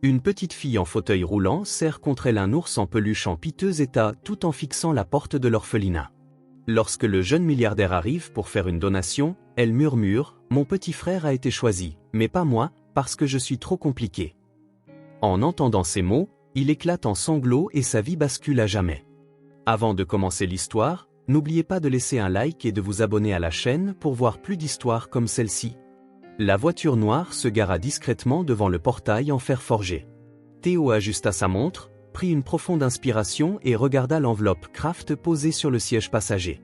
Une petite fille en fauteuil roulant serre contre elle un ours en peluche en piteux état tout en fixant la porte de l'orphelinat. Lorsque le jeune milliardaire arrive pour faire une donation, elle murmure « Mon petit frère a été choisi, mais pas moi, parce que je suis trop compliqué. » En entendant ces mots, il éclate en sanglots et sa vie bascule à jamais. Avant de commencer l'histoire, n'oubliez pas de laisser un like et de vous abonner à la chaîne pour voir plus d'histoires comme celle-ci. La voiture noire se gara discrètement devant le portail en fer forgé. Théo ajusta sa montre, prit une profonde inspiration et regarda l'enveloppe Kraft posée sur le siège passager.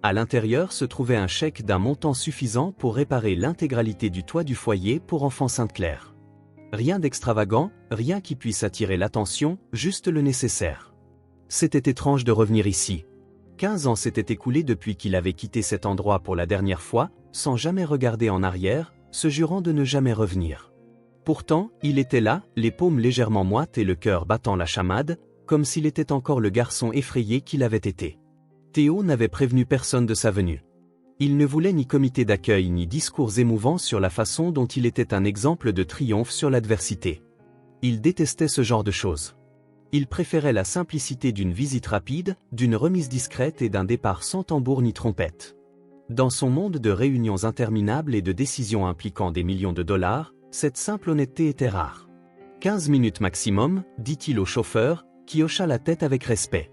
À l'intérieur se trouvait un chèque d'un montant suffisant pour réparer l'intégralité du toit du foyer pour enfants Sainte-Claire. Rien d'extravagant, rien qui puisse attirer l'attention, juste le nécessaire. C'était étrange de revenir ici. 15 ans s'étaient écoulés depuis qu'il avait quitté cet endroit pour la dernière fois, sans jamais regarder en arrière, se jurant de ne jamais revenir. Pourtant, il était là, les paumes légèrement moites et le cœur battant la chamade, comme s'il était encore le garçon effrayé qu'il avait été. Théo n'avait prévenu personne de sa venue. Il ne voulait ni comité d'accueil ni discours émouvants sur la façon dont il était un exemple de triomphe sur l'adversité. Il détestait ce genre de choses. Il préférait la simplicité d'une visite rapide, d'une remise discrète et d'un départ sans tambour ni trompette. Dans son monde de réunions interminables et de décisions impliquant des millions de dollars, cette simple honnêteté était rare. 15 minutes maximum, dit-il au chauffeur, qui hocha la tête avec respect.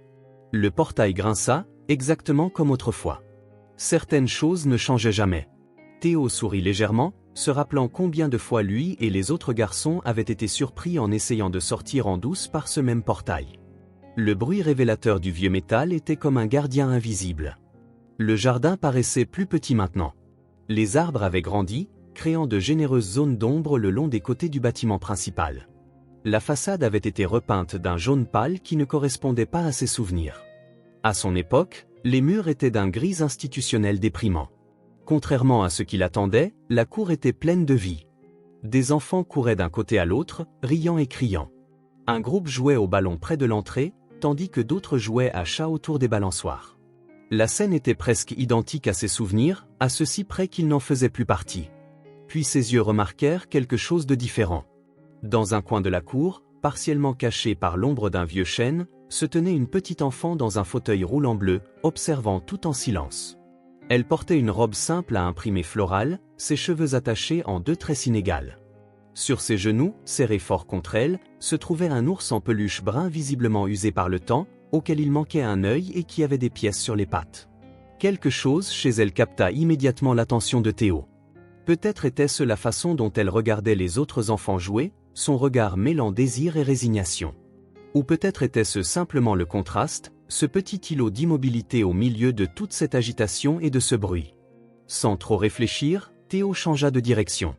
Le portail grinça, exactement comme autrefois. Certaines choses ne changeaient jamais. Théo sourit légèrement, se rappelant combien de fois lui et les autres garçons avaient été surpris en essayant de sortir en douce par ce même portail. Le bruit révélateur du vieux métal était comme un gardien invisible. Le jardin paraissait plus petit maintenant. Les arbres avaient grandi, créant de généreuses zones d'ombre le long des côtés du bâtiment principal. La façade avait été repeinte d'un jaune pâle qui ne correspondait pas à ses souvenirs. À son époque, les murs étaient d'un gris institutionnel déprimant. Contrairement à ce qu'il attendait, la cour était pleine de vie. Des enfants couraient d'un côté à l'autre, riant et criant. Un groupe jouait au ballon près de l'entrée, tandis que d'autres jouaient à chat autour des balançoires. La scène était presque identique à ses souvenirs, à ceci près qu'il n'en faisait plus partie. Puis ses yeux remarquèrent quelque chose de différent. Dans un coin de la cour, partiellement caché par l'ombre d'un vieux chêne, se tenait une petite enfant dans un fauteuil roulant bleu, observant tout en silence. Elle portait une robe simple à imprimé floral, ses cheveux attachés en 2 tresses inégales. Sur ses genoux, serré fort contre elle, se trouvait un ours en peluche brun visiblement usé par le temps, auquel il manquait un œil et qui avait des pièces sur les pattes. Quelque chose chez elle capta immédiatement l'attention de Théo. Peut-être était-ce la façon dont elle regardait les autres enfants jouer, son regard mêlant désir et résignation. Ou peut-être était-ce simplement le contraste, ce petit îlot d'immobilité au milieu de toute cette agitation et de ce bruit. Sans trop réfléchir, Théo changea de direction.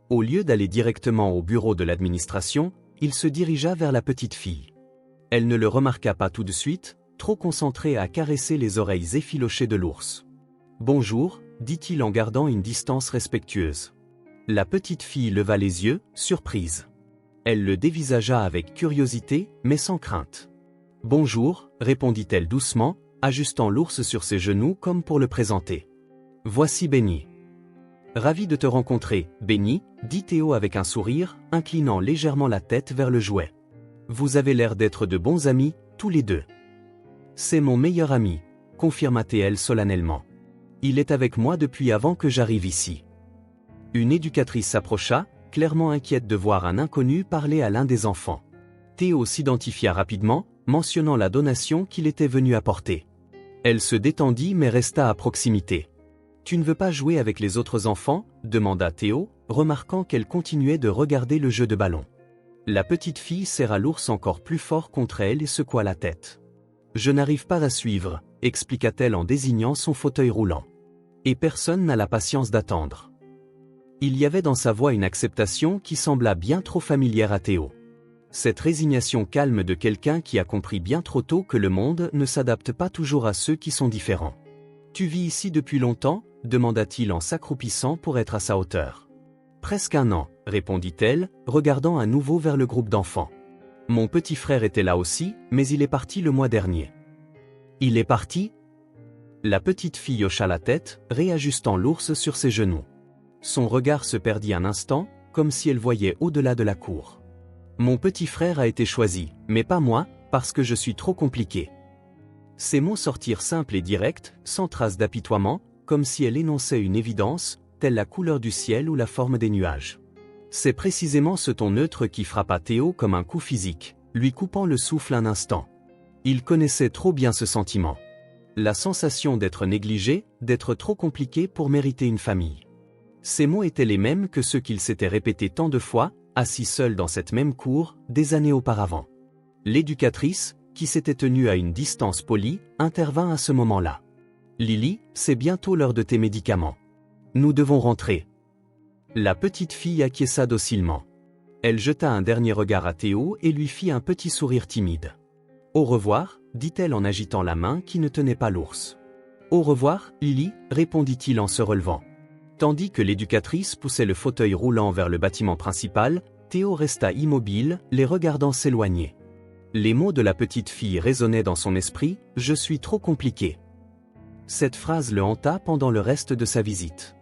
Au lieu d'aller directement au bureau de l'administration, il se dirigea vers la petite fille. Elle ne le remarqua pas tout de suite, trop concentrée à caresser les oreilles effilochées de l'ours. « Bonjour », dit-il en gardant une distance respectueuse. La petite fille leva les yeux, surprise. Elle le dévisagea avec curiosité, mais sans crainte. « Bonjour », répondit-elle doucement, ajustant l'ours sur ses genoux comme pour le présenter. « Voici Benny. »« Ravi de te rencontrer, Benny », dit Théo avec un sourire, inclinant légèrement la tête vers le jouet. « Vous avez l'air d'être de bons amis, tous les deux. »« C'est mon meilleur ami », confirma-t-elle solennellement. « Il est avec moi depuis avant que j'arrive ici. » Une éducatrice s'approcha, clairement inquiète de voir un inconnu parler à l'un des enfants. Théo s'identifia rapidement, mentionnant la donation qu'il était venu apporter. Elle se détendit mais resta à proximité. « Tu ne veux pas jouer avec les autres enfants ?» demanda Théo, remarquant qu'elle continuait de regarder le jeu de ballon. La petite fille serra l'ours encore plus fort contre elle et secoua la tête. « Je n'arrive pas à suivre », expliqua-t-elle en désignant son fauteuil roulant. Et personne n'a la patience d'attendre. Il y avait dans sa voix une acceptation qui sembla bien trop familière à Théo. Cette résignation calme de quelqu'un qui a compris bien trop tôt que le monde ne s'adapte pas toujours à ceux qui sont différents. « Tu vis ici depuis longtemps ?» demanda-t-il en s'accroupissant pour être à sa hauteur. « Presque 1 an, répondit-elle, regardant à nouveau vers le groupe d'enfants. Mon petit frère était là aussi, mais il est parti le mois dernier. » Il est parti ? La petite fille hocha la tête, réajustant l'ours sur ses genoux. Son regard se perdit un instant, comme si elle voyait au-delà de la cour. Mon petit frère a été choisi, mais pas moi, parce que je suis trop compliqué. Ces mots sortirent simples et directs, sans trace d'apitoiement, comme si elle énonçait une évidence, telle la couleur du ciel ou la forme des nuages. C'est précisément ce ton neutre qui frappa Théo comme un coup physique, lui coupant le souffle un instant. Il connaissait trop bien ce sentiment. La sensation d'être négligé, d'être trop compliqué pour mériter une famille. Ces mots étaient les mêmes que ceux qu'il s'était répétés tant de fois, assis seul dans cette même cour, des années auparavant. L'éducatrice, qui s'était tenue à une distance polie, intervint à ce moment-là. « Lily, c'est bientôt l'heure de tes médicaments. Nous devons rentrer. » La petite fille acquiesça docilement. Elle jeta un dernier regard à Théo et lui fit un petit sourire timide. « Au revoir », dit-elle en agitant la main qui ne tenait pas l'ours. « Au revoir, Lily », répondit-il en se relevant. Tandis que l'éducatrice poussait le fauteuil roulant vers le bâtiment principal, Théo resta immobile, les regardant s'éloigner. Les mots de la petite fille résonnaient dans son esprit, « Je suis trop compliqué ». Cette phrase le hanta pendant le reste de sa visite.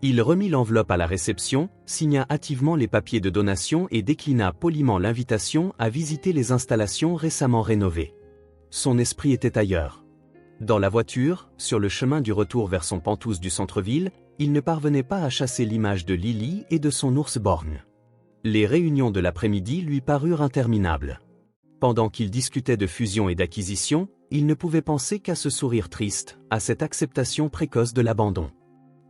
Il remit l'enveloppe à la réception, signa hâtivement les papiers de donation et déclina poliment l'invitation à visiter les installations récemment rénovées. Son esprit était ailleurs. Dans la voiture, sur le chemin du retour vers son Penthouse du centre-ville, il ne parvenait pas à chasser l'image de Lily et de son ours borgne. Les réunions de l'après-midi lui parurent interminables. Pendant qu'il discutait de fusion et d'acquisition, il ne pouvait penser qu'à ce sourire triste, à cette acceptation précoce de l'abandon.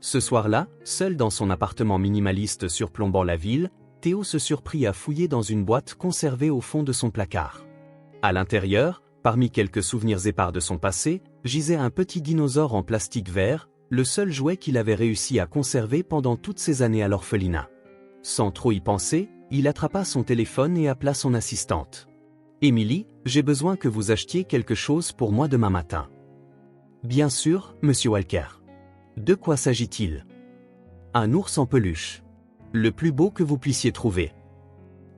Ce soir-là, seul dans son appartement minimaliste surplombant la ville, Théo se surprit à fouiller dans une boîte conservée au fond de son placard. À l'intérieur, parmi quelques souvenirs épars de son passé, gisait un petit dinosaure en plastique vert, le seul jouet qu'il avait réussi à conserver pendant toutes ces années à l'orphelinat. Sans trop y penser, il attrapa son téléphone et appela son assistante. « Émilie, j'ai besoin que vous achetiez quelque chose pour moi demain matin. »« Bien sûr, monsieur Walker. » « De quoi s'agit-il ? » ?»« Un ours en peluche. Le plus beau que vous puissiez trouver. »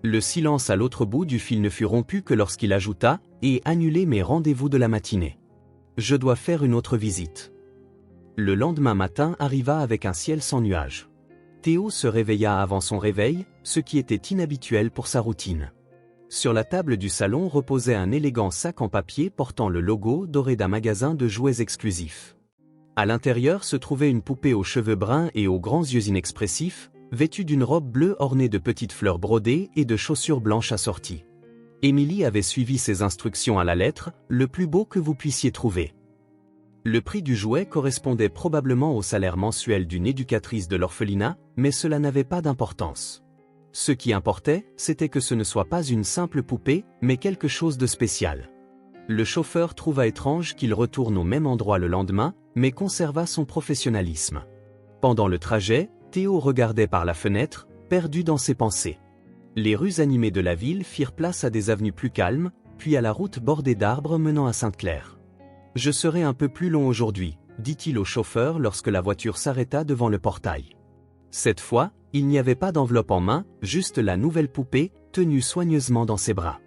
Le silence à l'autre bout du fil ne fut rompu que lorsqu'il ajouta « Et annuler mes rendez-vous de la matinée. Je dois faire une autre visite. » Le lendemain matin arriva avec un ciel sans nuages. Théo se réveilla avant son réveil, ce qui était inhabituel pour sa routine. Sur la table du salon reposait un élégant sac en papier portant le logo doré d'un magasin de jouets exclusifs. À l'intérieur se trouvait une poupée aux cheveux bruns et aux grands yeux inexpressifs, vêtue d'une robe bleue ornée de petites fleurs brodées et de chaussures blanches assorties. Émilie avait suivi ses instructions à la lettre, le plus beau que vous puissiez trouver. Le prix du jouet correspondait probablement au salaire mensuel d'une éducatrice de l'orphelinat, mais cela n'avait pas d'importance. Ce qui importait, c'était que ce ne soit pas une simple poupée, mais quelque chose de spécial. Le chauffeur trouva étrange qu'il retourne au même endroit le lendemain, mais conserva son professionnalisme. Pendant le trajet, Théo regardait par la fenêtre, perdu dans ses pensées. Les rues animées de la ville firent place à des avenues plus calmes, puis à la route bordée d'arbres menant à Sainte-Claire. « Je serai un peu plus long aujourd'hui », dit-il au chauffeur lorsque la voiture s'arrêta devant le portail. Cette fois, il n'y avait pas d'enveloppe en main, juste la nouvelle poupée, tenue soigneusement dans ses bras.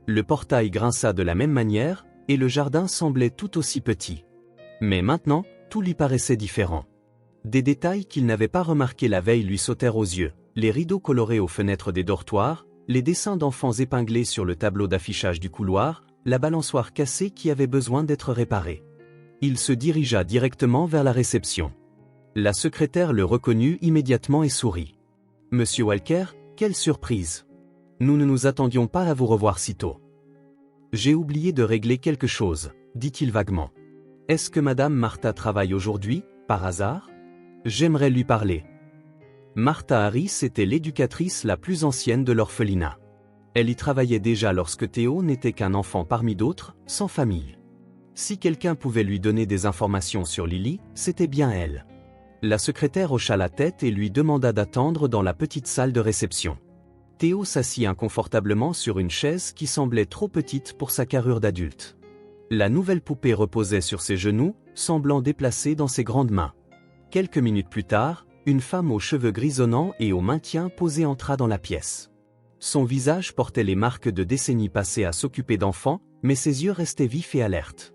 Le portail grinça de la même manière, et le jardin semblait tout aussi petit. Mais maintenant, tout lui paraissait différent. Des détails qu'il n'avait pas remarqués la veille lui sautèrent aux yeux, les rideaux colorés aux fenêtres des dortoirs, les dessins d'enfants épinglés sur le tableau d'affichage du couloir, la balançoire cassée qui avait besoin d'être réparée. Il se dirigea directement vers la réception. La secrétaire le reconnut immédiatement et sourit. « Monsieur Walker, quelle surprise! Nous ne nous attendions pas à vous revoir si tôt. »« J'ai oublié de régler quelque chose, » dit-il vaguement. « Est-ce que Madame Martha travaille aujourd'hui, par hasard ? J'aimerais lui parler. » Martha Harris était l'éducatrice la plus ancienne de l'orphelinat. Elle y travaillait déjà lorsque Théo n'était qu'un enfant parmi d'autres, sans famille. Si quelqu'un pouvait lui donner des informations sur Lily, c'était bien elle. La secrétaire hocha la tête et lui demanda d'attendre dans la petite salle de réception. Théo s'assit inconfortablement sur une chaise qui semblait trop petite pour sa carrure d'adulte. La nouvelle poupée reposait sur ses genoux, semblant déplacée dans ses grandes mains. Quelques minutes plus tard, une femme aux cheveux grisonnants et au maintien posé entra dans la pièce. Son visage portait les marques de décennies passées à s'occuper d'enfants, mais ses yeux restaient vifs et alertes.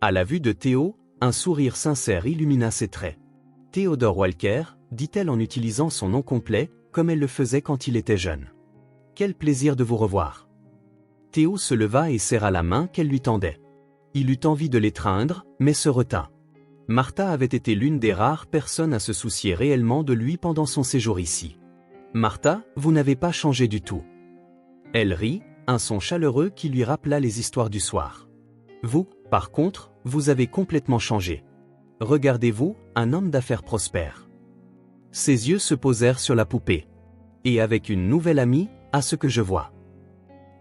À la vue de Théo, un sourire sincère illumina ses traits. « Theodore Walker », dit-elle en utilisant son nom complet, comme elle le faisait quand il était jeune. Quel plaisir de vous revoir. Théo se leva et serra la main qu'elle lui tendait. Il eut envie de l'étreindre, mais se retint. Martha avait été l'une des rares personnes à se soucier réellement de lui pendant son séjour ici. « Martha, vous n'avez pas changé du tout. » Elle rit, un son chaleureux qui lui rappela les histoires du soir. « Vous, par contre, vous avez complètement changé. Regardez-vous, un homme d'affaires prospère. » Ses yeux se posèrent sur la poupée. « Et avec une nouvelle amie, à ce que je vois. »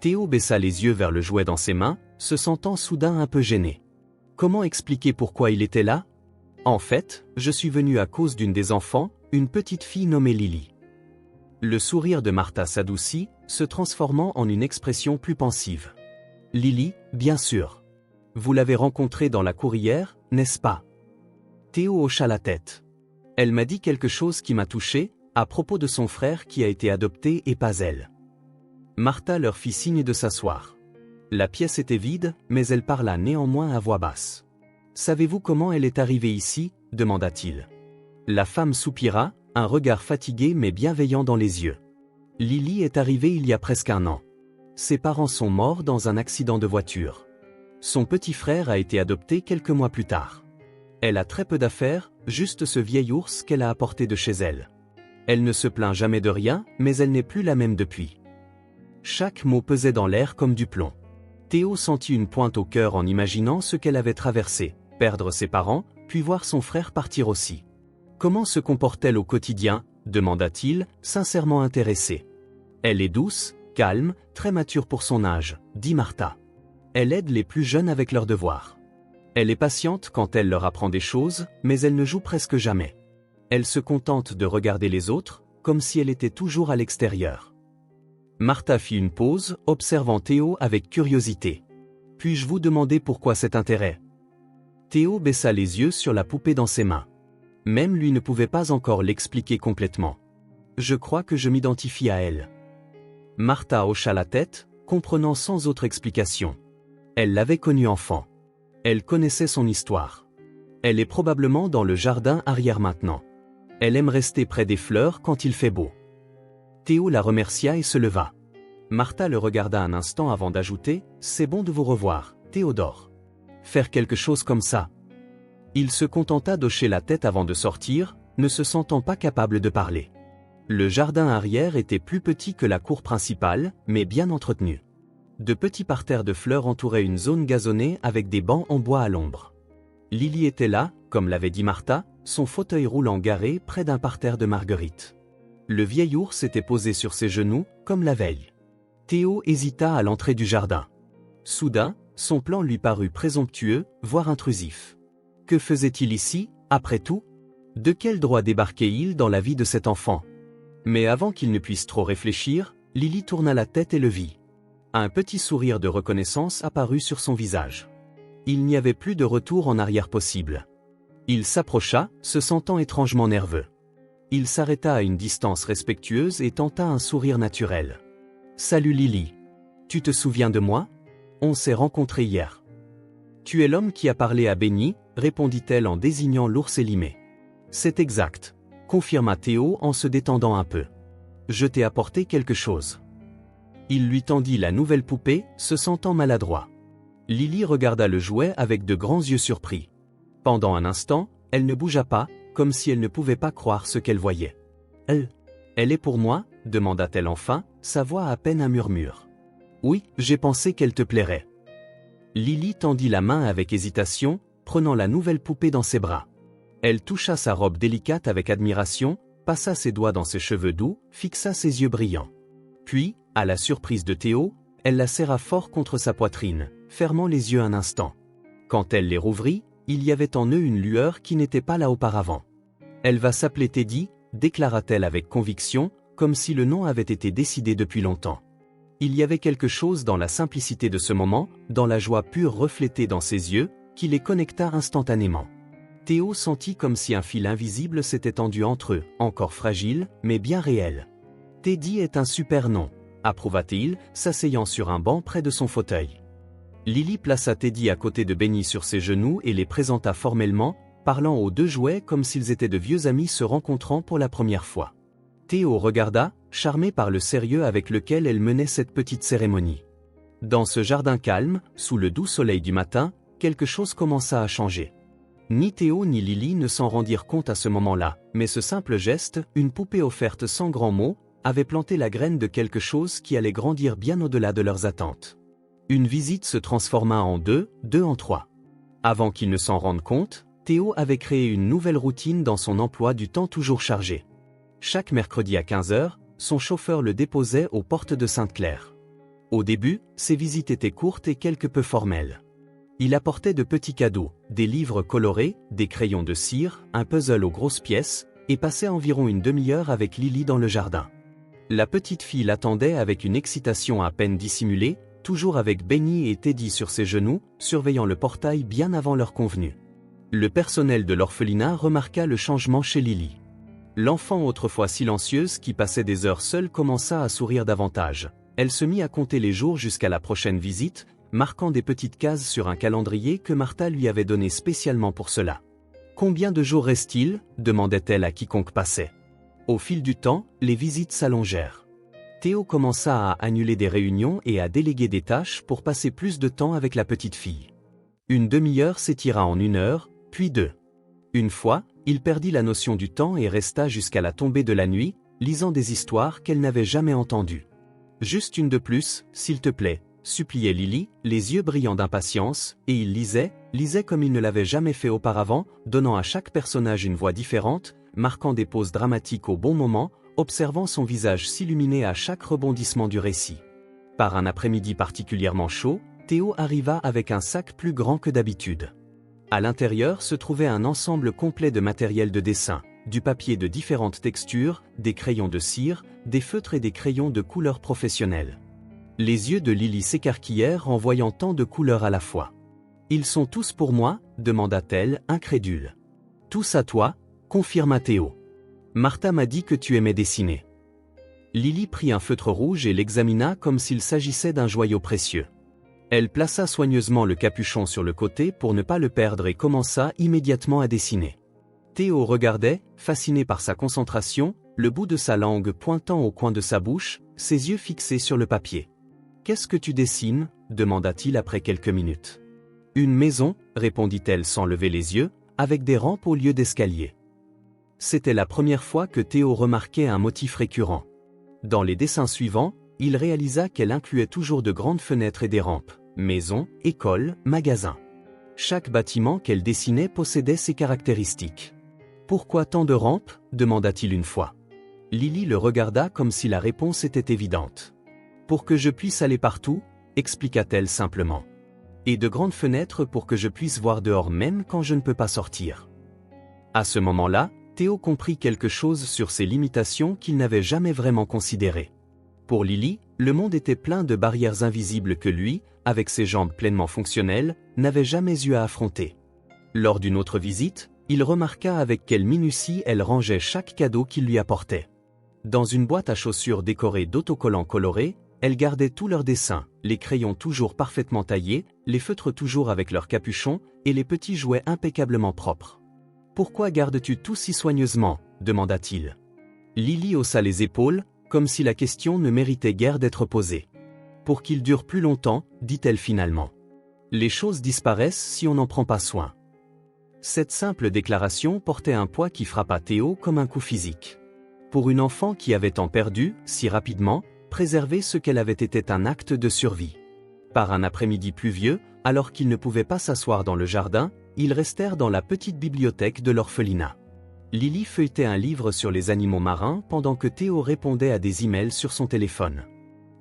Théo baissa les yeux vers le jouet dans ses mains, se sentant soudain un peu gêné. Comment expliquer pourquoi il était là? En fait, je suis venu à cause d'une des enfants, une petite fille nommée Lily. Le sourire de Martha s'adoucit, se transformant en une expression plus pensive. Lily, bien sûr. Vous l'avez rencontrée dans la cour hier, n'est-ce pas? Théo hocha la tête. Elle m'a dit quelque chose qui m'a touché, à propos de son frère qui a été adopté et pas elle. Martha leur fit signe de s'asseoir. La pièce était vide, mais elle parla néanmoins à voix basse. « Savez-vous comment elle est arrivée ici ?» demanda-t-il. La femme soupira, un regard fatigué mais bienveillant dans les yeux. « Lily est arrivée il y a presque 1 an. Ses parents sont morts dans un accident de voiture. Son petit frère a été adopté quelques mois plus tard. Elle a très peu d'affaires, juste ce vieil ours qu'elle a apporté de chez elle. Elle ne se plaint jamais de rien, mais elle n'est plus la même depuis. » Chaque mot pesait dans l'air comme du plomb. Théo sentit une pointe au cœur en imaginant ce qu'elle avait traversé, perdre ses parents, puis voir son frère partir aussi. Comment se comporte-t-elle au quotidien? Demanda-t-il, sincèrement intéressé. Elle est douce, calme, très mature pour son âge, dit Martha. Elle aide les plus jeunes avec leurs devoirs. Elle est patiente quand elle leur apprend des choses, mais elle ne joue presque jamais. Elle se contente de regarder les autres, comme si elle était toujours à l'extérieur. Martha fit une pause, observant Théo avec curiosité. « Puis-je vous demander pourquoi cet intérêt ?» Théo baissa les yeux sur la poupée dans ses mains. Même lui ne pouvait pas encore l'expliquer complètement. « Je crois que je m'identifie à elle. » Martha hocha la tête, comprenant sans autre explication. Elle l'avait connue enfant. Elle connaissait son histoire. Elle est probablement dans le jardin arrière maintenant. Elle aime rester près des fleurs quand il fait beau. Théo la remercia et se leva. Martha le regarda un instant avant d'ajouter « C'est bon de vous revoir, Théodore. Faire quelque chose comme ça. » Il se contenta d'hocher la tête avant de sortir, ne se sentant pas capable de parler. Le jardin arrière était plus petit que la cour principale, mais bien entretenu. De petits parterres de fleurs entouraient une zone gazonnée avec des bancs en bois à l'ombre. Lily était là, comme l'avait dit Martha, son fauteuil roulant garé près d'un parterre de marguerites. Le vieil ours était posé sur ses genoux, comme la veille. Théo hésita à l'entrée du jardin. Soudain, son plan lui parut présomptueux, voire intrusif. Que faisait-il ici, après tout? De quel droit débarquait-il dans la vie de cet enfant? Mais avant qu'il ne puisse trop réfléchir, Lily tourna la tête et le vit. Un petit sourire de reconnaissance apparut sur son visage. Il n'y avait plus de retour en arrière possible. Il s'approcha, se sentant étrangement nerveux. Il s'arrêta à une distance respectueuse et tenta un sourire naturel. « Salut Lily. Tu te souviens de moi? On s'est rencontrés hier. »« Tu es l'homme qui a parlé à Benny » répondit-elle en désignant l'ours élimé. « C'est exact, » confirma Théo en se détendant un peu. « Je t'ai apporté quelque chose. » Il lui tendit la nouvelle poupée, se sentant maladroit. Lily regarda le jouet avec de grands yeux surpris. Pendant un instant, elle ne bougea pas, comme si elle ne pouvait pas croire ce qu'elle voyait. « Elle est pour moi ?» demanda-t-elle enfin, sa voix à peine un murmure. « Oui, j'ai pensé qu'elle te plairait. » Lily tendit la main avec hésitation, prenant la nouvelle poupée dans ses bras. Elle toucha sa robe délicate avec admiration, passa ses doigts dans ses cheveux doux, fixa ses yeux brillants. Puis, à la surprise de Théo, elle la serra fort contre sa poitrine, fermant les yeux un instant. Quand elle les rouvrit, il y avait en eux une lueur qui n'était pas là auparavant. « Elle va s'appeler Teddy », déclara-t-elle avec conviction, comme si le nom avait été décidé depuis longtemps. Il y avait quelque chose dans la simplicité de ce moment, dans la joie pure reflétée dans ses yeux, qui les connecta instantanément. Théo sentit comme si un fil invisible s'était tendu entre eux, encore fragile, mais bien réel. « Teddy est un super nom », approuva-t-il, s'asseyant sur un banc près de son fauteuil. Lily plaça Teddy à côté de Benny sur ses genoux et les présenta formellement, parlant aux deux jouets comme s'ils étaient de vieux amis se rencontrant pour la première fois. Théo regarda, charmée par le sérieux avec lequel elle menait cette petite cérémonie. Dans ce jardin calme, sous le doux soleil du matin, quelque chose commença à changer. Ni Théo ni Lily ne s'en rendirent compte à ce moment-là, mais ce simple geste, une poupée offerte sans grands mots, avait planté la graine de quelque chose qui allait grandir bien au-delà de leurs attentes. Une visite se transforma en deux en trois. Avant qu'ils ne s'en rendent compte, Théo avait créé une nouvelle routine dans son emploi du temps toujours chargé. Chaque mercredi à 15 h, son chauffeur le déposait aux portes de Sainte-Claire. Au début, ces visites étaient courtes et quelque peu formelles. Il apportait de petits cadeaux, des livres colorés, des crayons de cire, un puzzle aux grosses pièces, et passait environ une demi-heure avec Lily dans le jardin. La petite fille l'attendait avec une excitation à peine dissimulée, toujours avec Benny et Teddy sur ses genoux, surveillant le portail bien avant l'heure convenue. Le personnel de l'orphelinat remarqua le changement chez Lily. L'enfant autrefois silencieuse qui passait des heures seule commença à sourire davantage. Elle se mit à compter les jours jusqu'à la prochaine visite, marquant des petites cases sur un calendrier que Martha lui avait donné spécialement pour cela. « Combien de jours reste-t-il » demandait-elle à quiconque passait. Au fil du temps, les visites s'allongèrent. Théo commença à annuler des réunions et à déléguer des tâches pour passer plus de temps avec la petite fille. Une demi-heure s'étira en 1 heure, puis 2. Une fois, il perdit la notion du temps et resta jusqu'à la tombée de la nuit, lisant des histoires qu'elle n'avait jamais entendues. « Juste une de plus, s'il te plaît », suppliait Lily, les yeux brillants d'impatience, et il lisait comme il ne l'avait jamais fait auparavant, donnant à chaque personnage une voix différente, marquant des pauses dramatiques au bon moment, observant son visage s'illuminer à chaque rebondissement du récit. Par un après-midi particulièrement chaud, Théo arriva avec un sac plus grand que d'habitude. À l'intérieur se trouvait un ensemble complet de matériel de dessin, du papier de différentes textures, des crayons de cire, des feutres et des crayons de couleurs professionnelles. Les yeux de Lily s'écarquillèrent en voyant tant de couleurs à la fois. « Ils sont tous pour moi » demanda-t-elle, incrédule. « Tous à toi » confirma Théo. « Martha m'a dit que tu aimais dessiner. » Lily prit un feutre rouge et l'examina comme s'il s'agissait d'un joyau précieux. Elle plaça soigneusement le capuchon sur le côté pour ne pas le perdre et commença immédiatement à dessiner. Théo regardait, fasciné par sa concentration, le bout de sa langue pointant au coin de sa bouche, ses yeux fixés sur le papier. « Qu'est-ce que tu dessines » demanda-t-il après quelques minutes. « Une maison » répondit-elle sans lever les yeux, avec des rampes au lieu d'escaliers. C'était la première fois que Théo remarquait un motif récurrent. Dans les dessins suivants, il réalisa qu'elle incluait toujours de grandes fenêtres et des rampes, maisons, écoles, magasins. Chaque bâtiment qu'elle dessinait possédait ses caractéristiques. « Pourquoi tant de rampes » demanda-t-il une fois. Lily le regarda comme si la réponse était évidente. « Pour que je puisse aller partout » expliqua-t-elle simplement. « Et de grandes fenêtres pour que je puisse voir dehors même quand je ne peux pas sortir. » À ce moment-là, Théo comprit quelque chose sur ses limitations qu'il n'avait jamais vraiment considérées. Pour Lily, le monde était plein de barrières invisibles que lui, avec ses jambes pleinement fonctionnelles, n'avait jamais eu à affronter. Lors d'une autre visite, il remarqua avec quelle minutie elle rangeait chaque cadeau qu'il lui apportait. Dans une boîte à chaussures décorée d'autocollants colorés, elle gardait tous leurs dessins, les crayons toujours parfaitement taillés, les feutres toujours avec leurs capuchons, et les petits jouets impeccablement propres. « Pourquoi gardes-tu tout si soigneusement » demanda-t-il. Lily haussa les épaules, comme si la question ne méritait guère d'être posée. « Pour qu'il dure plus longtemps » dit-elle finalement. « Les choses disparaissent si on n'en prend pas soin. » Cette simple déclaration portait un poids qui frappa Théo comme un coup physique. Pour une enfant qui avait tant perdu, si rapidement, préserver ce qu'elle avait été un acte de survie. Par un après-midi pluvieux, alors qu'ils ne pouvaient pas s'asseoir dans le jardin, ils restèrent dans la petite bibliothèque de l'orphelinat. Lily feuilletait un livre sur les animaux marins pendant que Théo répondait à des emails sur son téléphone.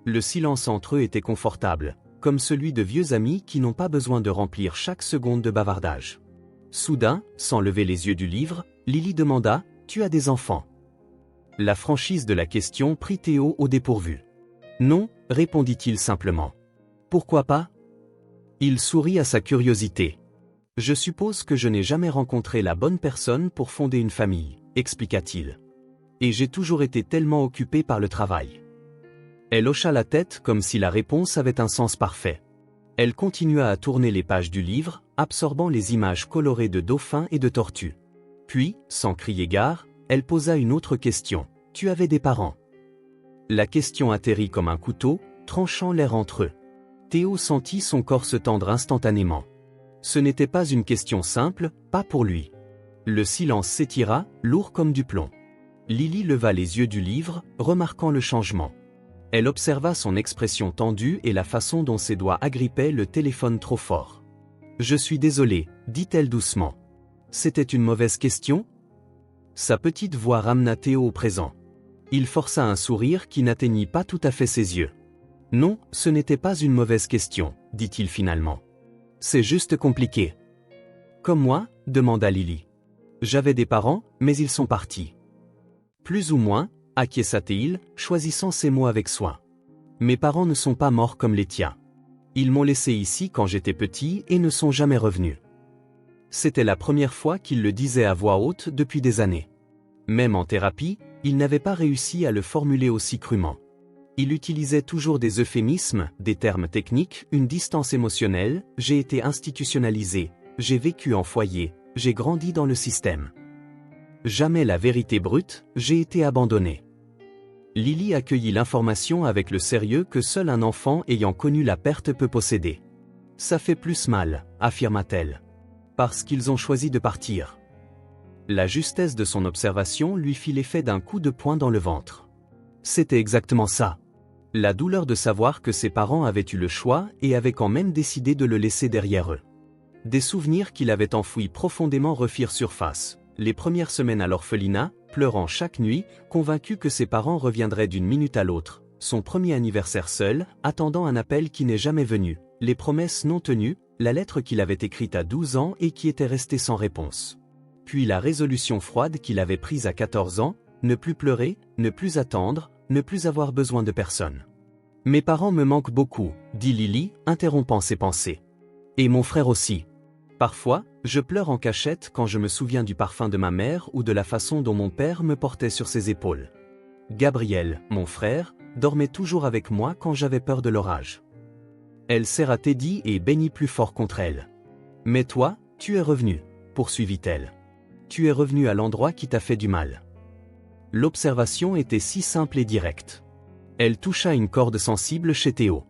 Le silence entre eux était confortable, comme celui de vieux amis qui n'ont pas besoin de remplir chaque seconde de bavardage. Soudain, sans lever les yeux du livre, Lily demanda « Tu as des enfants ?» La franchise de la question prit Théo au dépourvu. « Non » répondit-il simplement. « Pourquoi pas ?» Il sourit à sa curiosité. « Je suppose que je n'ai jamais rencontré la bonne personne pour fonder une famille, » expliqua-t-il. « Et j'ai toujours été tellement occupé par le travail. » Elle hocha la tête comme si la réponse avait un sens parfait. Elle continua à tourner les pages du livre, absorbant les images colorées de dauphins et de tortues. Puis, sans crier gare, elle posa une autre question. « Tu avais des parents ?» La question atterrit comme un couteau, tranchant l'air entre eux. Théo sentit son corps se tendre instantanément. Ce n'était pas une question simple, pas pour lui. Le silence s'étira, lourd comme du plomb. Lily leva les yeux du livre, remarquant le changement. Elle observa son expression tendue et la façon dont ses doigts agrippaient le téléphone trop fort. « Je suis désolée, dit-elle doucement. C'était une mauvaise question ?» Sa petite voix ramena Théo au présent. Il força un sourire qui n'atteignit pas tout à fait ses yeux. « Non, ce n'était pas une mauvaise question, dit-il finalement. C'est juste compliqué. »« Comme moi ?» demanda Lily. « J'avais des parents, mais ils sont partis. » « Plus ou moins, acquiesça-t-il, choisissant ses mots avec soin. « Mes parents ne sont pas morts comme les tiens. Ils m'ont laissé ici quand j'étais petit et ne sont jamais revenus. » C'était la première fois qu'il le disait à voix haute depuis des années. Même en thérapie, il n'avait pas réussi à le formuler aussi crûment. Il utilisait toujours des euphémismes, des termes techniques, une distance émotionnelle, « j'ai été institutionnalisé, j'ai vécu en foyer, j'ai grandi dans le système. » Jamais la vérité brute, « j'ai été abandonné. » Lily accueillit l'information avec le sérieux que seul un enfant ayant connu la perte peut posséder. « Ça fait plus mal, » affirma-t-elle. « Parce qu'ils ont choisi de partir. » La justesse de son observation lui fit l'effet d'un coup de poing dans le ventre. C'était exactement ça. La douleur de savoir que ses parents avaient eu le choix et avaient quand même décidé de le laisser derrière eux. Des souvenirs qu'il avait enfouis profondément refirent surface. Les premières semaines à l'orphelinat, pleurant chaque nuit, convaincu que ses parents reviendraient d'une minute à l'autre, son premier anniversaire seul, attendant un appel qui n'est jamais venu, les promesses non tenues, la lettre qu'il avait écrite à 12 ans et qui était restée sans réponse. Puis la résolution froide qu'il avait prise à 14 ans, ne plus pleurer, ne plus attendre, ne plus avoir besoin de personne. « Mes parents me manquent beaucoup, » dit Lily, interrompant ses pensées. « Et mon frère aussi. Parfois, je pleure en cachette quand je me souviens du parfum de ma mère ou de la façon dont mon père me portait sur ses épaules. Gabriel, mon frère, dormait toujours avec moi quand j'avais peur de l'orage. » Elle serra Teddy et bénit plus fort contre elle. « Mais toi, tu es revenu, » poursuivit-elle. « Tu es revenu à l'endroit qui t'a fait du mal. » L'observation était si simple et directe. Elle toucha une corde sensible chez Théo.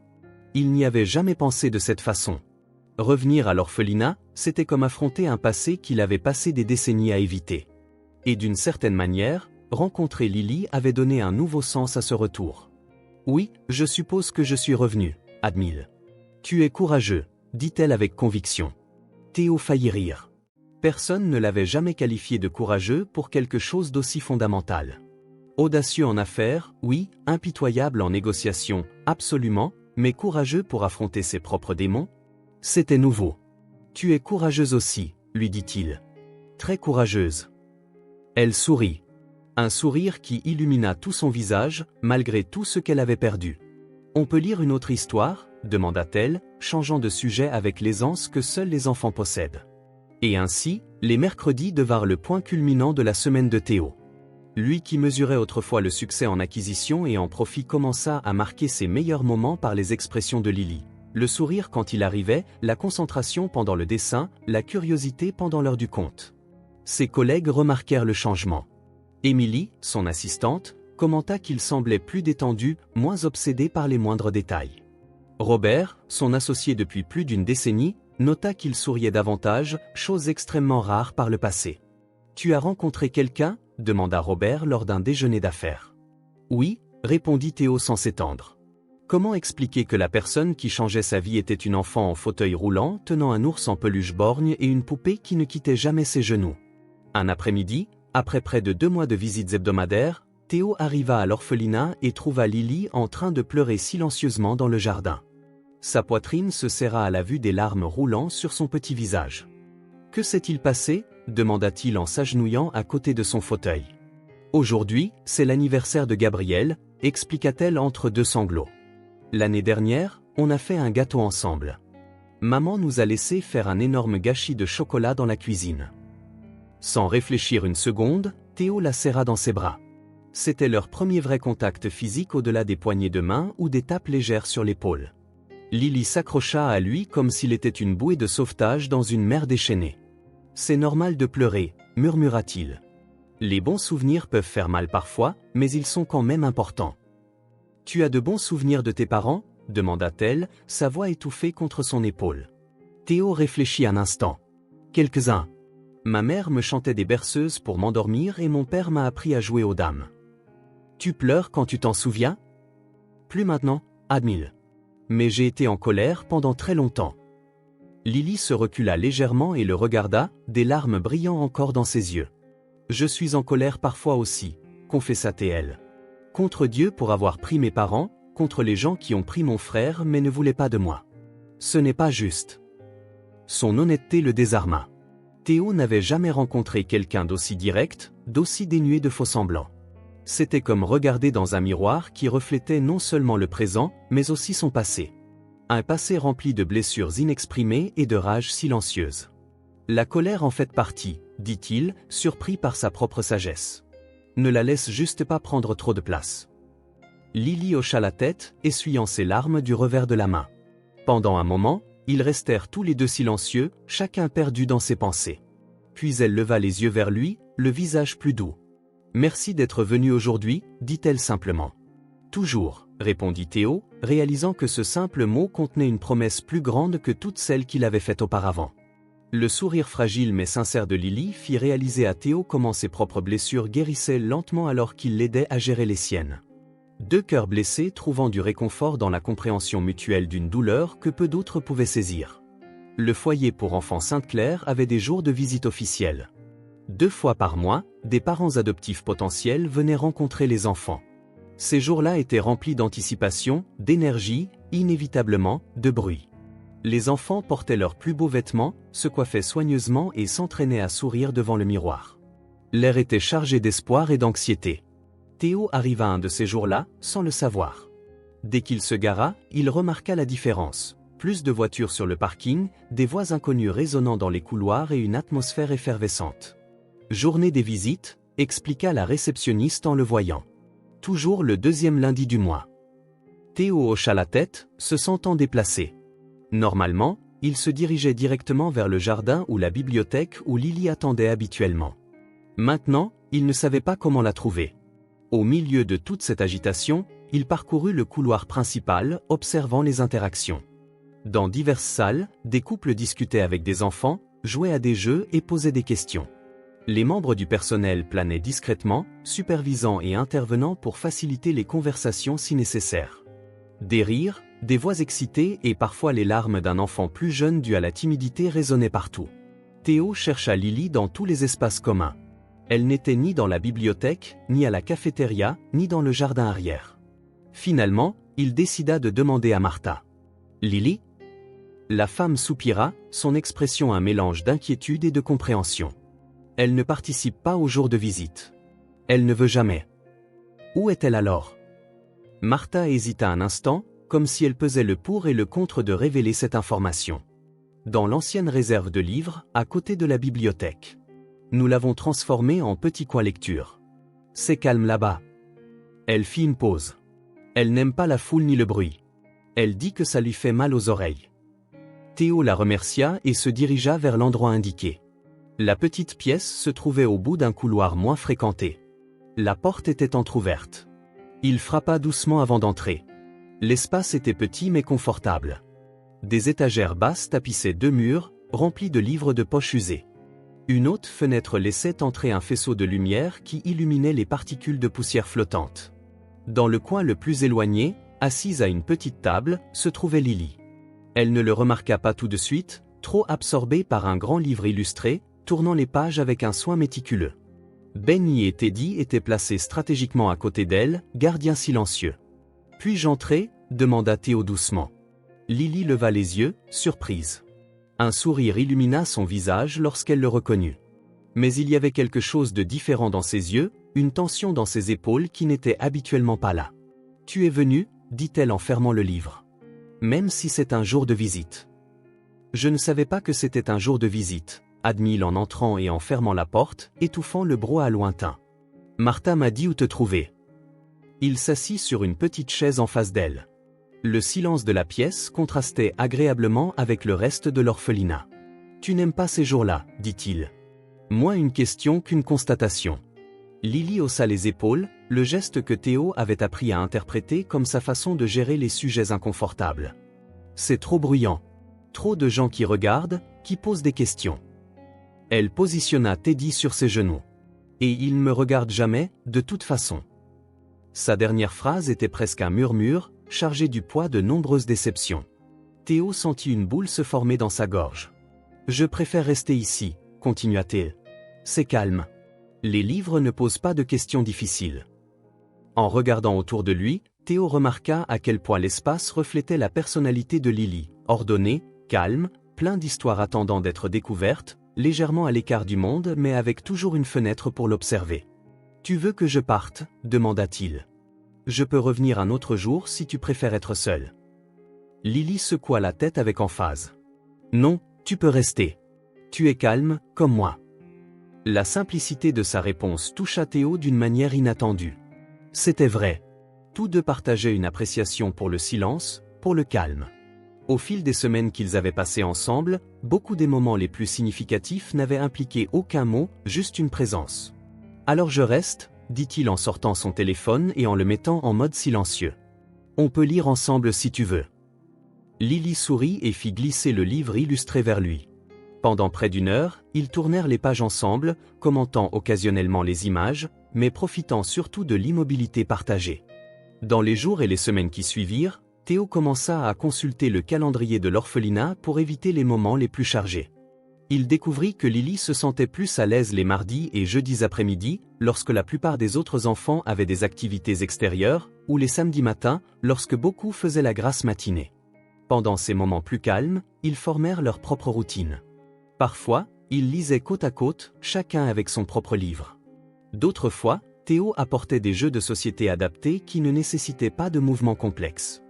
Il n'y avait jamais pensé de cette façon. Revenir à l'orphelinat, c'était comme affronter un passé qu'il avait passé des décennies à éviter. Et d'une certaine manière, rencontrer Lily avait donné un nouveau sens à ce retour. « Oui, je suppose que je suis revenu, » admit-il. « Tu es courageux, » dit-elle avec conviction. Théo faillit rire. Personne ne l'avait jamais qualifié de courageux pour quelque chose d'aussi fondamental. Audacieux en affaires, oui, impitoyable en négociation, absolument, mais courageux pour affronter ses propres démons? C'était nouveau. « Tu es courageuse aussi, » lui dit-il. « Très courageuse. » Elle sourit. Un sourire qui illumina tout son visage, malgré tout ce qu'elle avait perdu. « On peut lire une autre histoire ?» demanda-t-elle, changeant de sujet avec l'aisance que seuls les enfants possèdent. Et ainsi, les mercredis devinrent le point culminant de la semaine de Théo. Lui qui mesurait autrefois le succès en acquisition et en profit commença à marquer ses meilleurs moments par les expressions de Lily. Le sourire quand il arrivait, la concentration pendant le dessin, la curiosité pendant l'heure du conte. Ses collègues remarquèrent le changement. Émilie, son assistante, commenta qu'il semblait plus détendu, moins obsédé par les moindres détails. Robert, son associé depuis plus d'une décennie, nota qu'il souriait davantage, chose extrêmement rare par le passé. « Tu as rencontré quelqu'un ?» demanda Robert lors d'un déjeuner d'affaires. « Oui » répondit Théo sans s'étendre. Comment expliquer que la personne qui changeait sa vie était une enfant en fauteuil roulant tenant un ours en peluche borgne et une poupée qui ne quittait jamais ses genoux? Un après-midi, après près de 2 mois de visites hebdomadaires, Théo arriva à l'orphelinat et trouva Lily en train de pleurer silencieusement dans le jardin. Sa poitrine se serra à la vue des larmes roulant sur son petit visage. « Que s'est-il passé ?» demanda-t-il en s'agenouillant à côté de son fauteuil. « Aujourd'hui, c'est l'anniversaire de Gabriel » expliqua-t-elle entre 2 sanglots. L'année dernière, on a fait un gâteau ensemble. Maman nous a laissé faire un énorme gâchis de chocolat dans la cuisine. Sans réfléchir une seconde, Théo la serra dans ses bras. C'était leur premier vrai contact physique au-delà des poignées de main ou des tapes légères sur l'épaule. Lily s'accrocha à lui comme s'il était une bouée de sauvetage dans une mer déchaînée. « C'est normal de pleurer » murmura-t-il. « Les bons souvenirs peuvent faire mal parfois, mais ils sont quand même importants. » Tu as de bons souvenirs de tes parents ? Demanda-t-elle, sa voix étouffée contre son épaule. Théo réfléchit un instant. Quelques-uns. Ma mère me chantait des berceuses pour m'endormir et mon père m'a appris à jouer aux dames. Tu pleures quand tu t'en souviens ? Plus maintenant, admile. Mais j'ai été en colère pendant très longtemps. Lily se recula légèrement et le regarda, des larmes brillant encore dans ses yeux. Je suis en colère parfois aussi, confessa-t-elle. Contre Dieu pour avoir pris mes parents, contre les gens qui ont pris mon frère mais ne voulaient pas de moi. Ce n'est pas juste. Son honnêteté le désarma. Théo n'avait jamais rencontré quelqu'un d'aussi direct, d'aussi dénué de faux-semblants. C'était comme regarder dans un miroir qui reflétait non seulement le présent, mais aussi son passé. Un passé rempli de blessures inexprimées et de rage silencieuse. La colère en fait partie, dit-il, surpris par sa propre sagesse. Ne la laisse juste pas prendre trop de place. Lily hocha la tête, essuyant ses larmes du revers de la main. Pendant un moment, ils restèrent tous les deux silencieux, chacun perdu dans ses pensées. Puis elle leva les yeux vers lui, le visage plus doux. « Merci d'être venu aujourd'hui », dit-elle simplement. « Toujours », répondit Théo, réalisant que ce simple mot contenait une promesse plus grande que toutes celles qu'il avait faites auparavant. Le sourire fragile mais sincère de Lily fit réaliser à Théo comment ses propres blessures guérissaient lentement alors qu'il l'aidait à gérer les siennes. Deux cœurs blessés trouvant du réconfort dans la compréhension mutuelle d'une douleur que peu d'autres pouvaient saisir. Le foyer pour enfants Sainte-Claire avait des jours de visite officiels. 2 fois par mois, des parents adoptifs potentiels venaient rencontrer les enfants. Ces jours-là étaient remplis d'anticipation, d'énergie, inévitablement, de bruit. Les enfants portaient leurs plus beaux vêtements, se coiffaient soigneusement et s'entraînaient à sourire devant le miroir. L'air était chargé d'espoir et d'anxiété. Théo arriva un de ces jours-là, sans le savoir. Dès qu'il se gara, il remarqua la différence. Plus de voitures sur le parking, des voix inconnues résonnant dans les couloirs et une atmosphère effervescente. Journée des visites, expliqua la réceptionniste en le voyant. Toujours le 2e lundi du mois. Théo hocha la tête, se sentant déplacé. Normalement, il se dirigeait directement vers le jardin ou la bibliothèque où Lily attendait habituellement. Maintenant, il ne savait pas comment la trouver. Au milieu de toute cette agitation, il parcourut le couloir principal, observant les interactions. Dans diverses salles, des couples discutaient avec des enfants, jouaient à des jeux et posaient des questions. Les membres du personnel planaient discrètement, supervisant et intervenant pour faciliter les conversations si nécessaire. Des rires, des voix excitées et parfois les larmes d'un enfant plus jeune dû à la timidité résonnaient partout. Théo chercha Lily dans tous les espaces communs. Elle n'était ni dans la bibliothèque, ni à la cafétéria, ni dans le jardin arrière. Finalement, il décida de demander à Martha. « Lily ?» La femme soupira, son expression un mélange d'inquiétude et de compréhension. Elle ne participe pas au jour de visite. Elle ne veut jamais. Où est-elle alors? Martha hésita un instant, comme si elle pesait le pour et le contre de révéler cette information. Dans l'ancienne réserve de livres, à côté de la bibliothèque. Nous l'avons transformée en petit coin lecture. C'est calme là-bas. Elle fit une pause. Elle n'aime pas la foule ni le bruit. Elle dit que ça lui fait mal aux oreilles. Théo la remercia et se dirigea vers l'endroit indiqué. La petite pièce se trouvait au bout d'un couloir moins fréquenté. La porte était entr'ouverte. Il frappa doucement avant d'entrer. L'espace était petit mais confortable. Des étagères basses tapissaient 2 murs, remplis de livres de poche usés. Une haute fenêtre laissait entrer un faisceau de lumière qui illuminait les particules de poussière flottantes. Dans le coin le plus éloigné, assise à une petite table, se trouvait Lily. Elle ne le remarqua pas tout de suite, trop absorbée par un grand livre illustré, tournant les pages avec un soin méticuleux. Benny et Teddy étaient placés stratégiquement à côté d'elle, gardiens silencieux. « Puis-je entrer ?» demanda Théo doucement. Lily leva les yeux, surprise. Un sourire illumina son visage lorsqu'elle le reconnut. Mais il y avait quelque chose de différent dans ses yeux, une tension dans ses épaules qui n'était habituellement pas là. « Tu es venu ?» dit-elle en fermant le livre. « Même si c'est un jour de visite. »« Je ne savais pas que c'était un jour de visite. » admit-il en entrant et en fermant la porte, étouffant le brouhaha lointain. « Martha m'a dit où te trouver. » Il s'assit sur une petite chaise en face d'elle. Le silence de la pièce contrastait agréablement avec le reste de l'orphelinat. « Tu n'aimes pas ces jours-là, dit-il. Moins une question qu'une constatation. Lily haussa les épaules, le geste que Théo avait appris à interpréter comme sa façon de gérer les sujets inconfortables. C'est trop bruyant. Trop de gens qui regardent, qui posent des questions. Elle positionna Teddy sur ses genoux. Et il ne me regarde jamais, de toute façon. Sa dernière phrase était presque un murmure, chargé du poids de nombreuses déceptions. Théo sentit une boule se former dans sa gorge. Je préfère rester ici, continua-t-il. C'est calme. Les livres ne posent pas de questions difficiles. En regardant autour de lui, Théo remarqua à quel point l'espace reflétait la personnalité de Lily, ordonnée, calme, plein d'histoires attendant d'être découvertes, légèrement à l'écart du monde mais avec toujours une fenêtre pour l'observer. « Tu veux que je parte ?» demanda-t-il. « Je peux revenir un autre jour si tu préfères être seule. » Lily secoua la tête avec emphase. « Non, tu peux rester. Tu es calme, comme moi. » La simplicité de sa réponse toucha Théo d'une manière inattendue. C'était vrai. Tous deux partageaient une appréciation pour le silence, pour le calme. Au fil des semaines qu'ils avaient passées ensemble, beaucoup des moments les plus significatifs n'avaient impliqué aucun mot, juste une présence. « Alors je reste » dit-il en sortant son téléphone et en le mettant en mode silencieux. « On peut lire ensemble si tu veux. » Lily sourit et fit glisser le livre illustré vers lui. Pendant près d'une heure, ils tournèrent les pages ensemble, commentant occasionnellement les images, mais profitant surtout de l'immobilité partagée. Dans les jours et les semaines qui suivirent, Théo commença à consulter le calendrier de l'orphelinat pour éviter les moments les plus chargés. Il découvrit que Lily se sentait plus à l'aise les mardis et jeudis après-midi, lorsque la plupart des autres enfants avaient des activités extérieures, ou les samedis matins, lorsque beaucoup faisaient la grasse matinée. Pendant ces moments plus calmes, ils formèrent leur propre routine. Parfois, ils lisaient côte à côte, chacun avec son propre livre. D'autres fois, Théo apportait des jeux de société adaptés qui ne nécessitaient pas de mouvements complexes.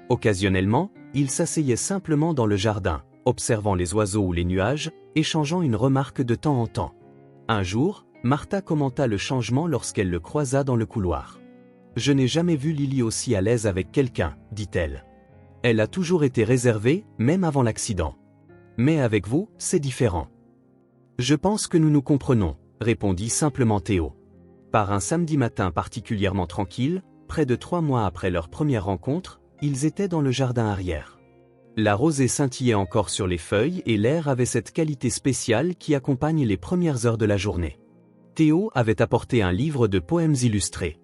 Occasionnellement, ils s'asseyaient simplement dans le jardin, observant les oiseaux ou les nuages, échangeant une remarque de temps en temps. Un jour, Martha commenta le changement lorsqu'elle le croisa dans le couloir. « Je n'ai jamais vu Lily aussi à l'aise avec quelqu'un, dit-elle. Elle a toujours été réservée, même avant l'accident. Mais avec vous, c'est différent. » « Je pense que nous nous comprenons, » répondit simplement Théo. Par un samedi matin particulièrement tranquille, près de 3 mois après leur première rencontre, ils étaient dans le jardin arrière. La rosée scintillait encore sur les feuilles et l'air avait cette qualité spéciale qui accompagne les premières heures de la journée. Théo avait apporté un livre de poèmes illustrés.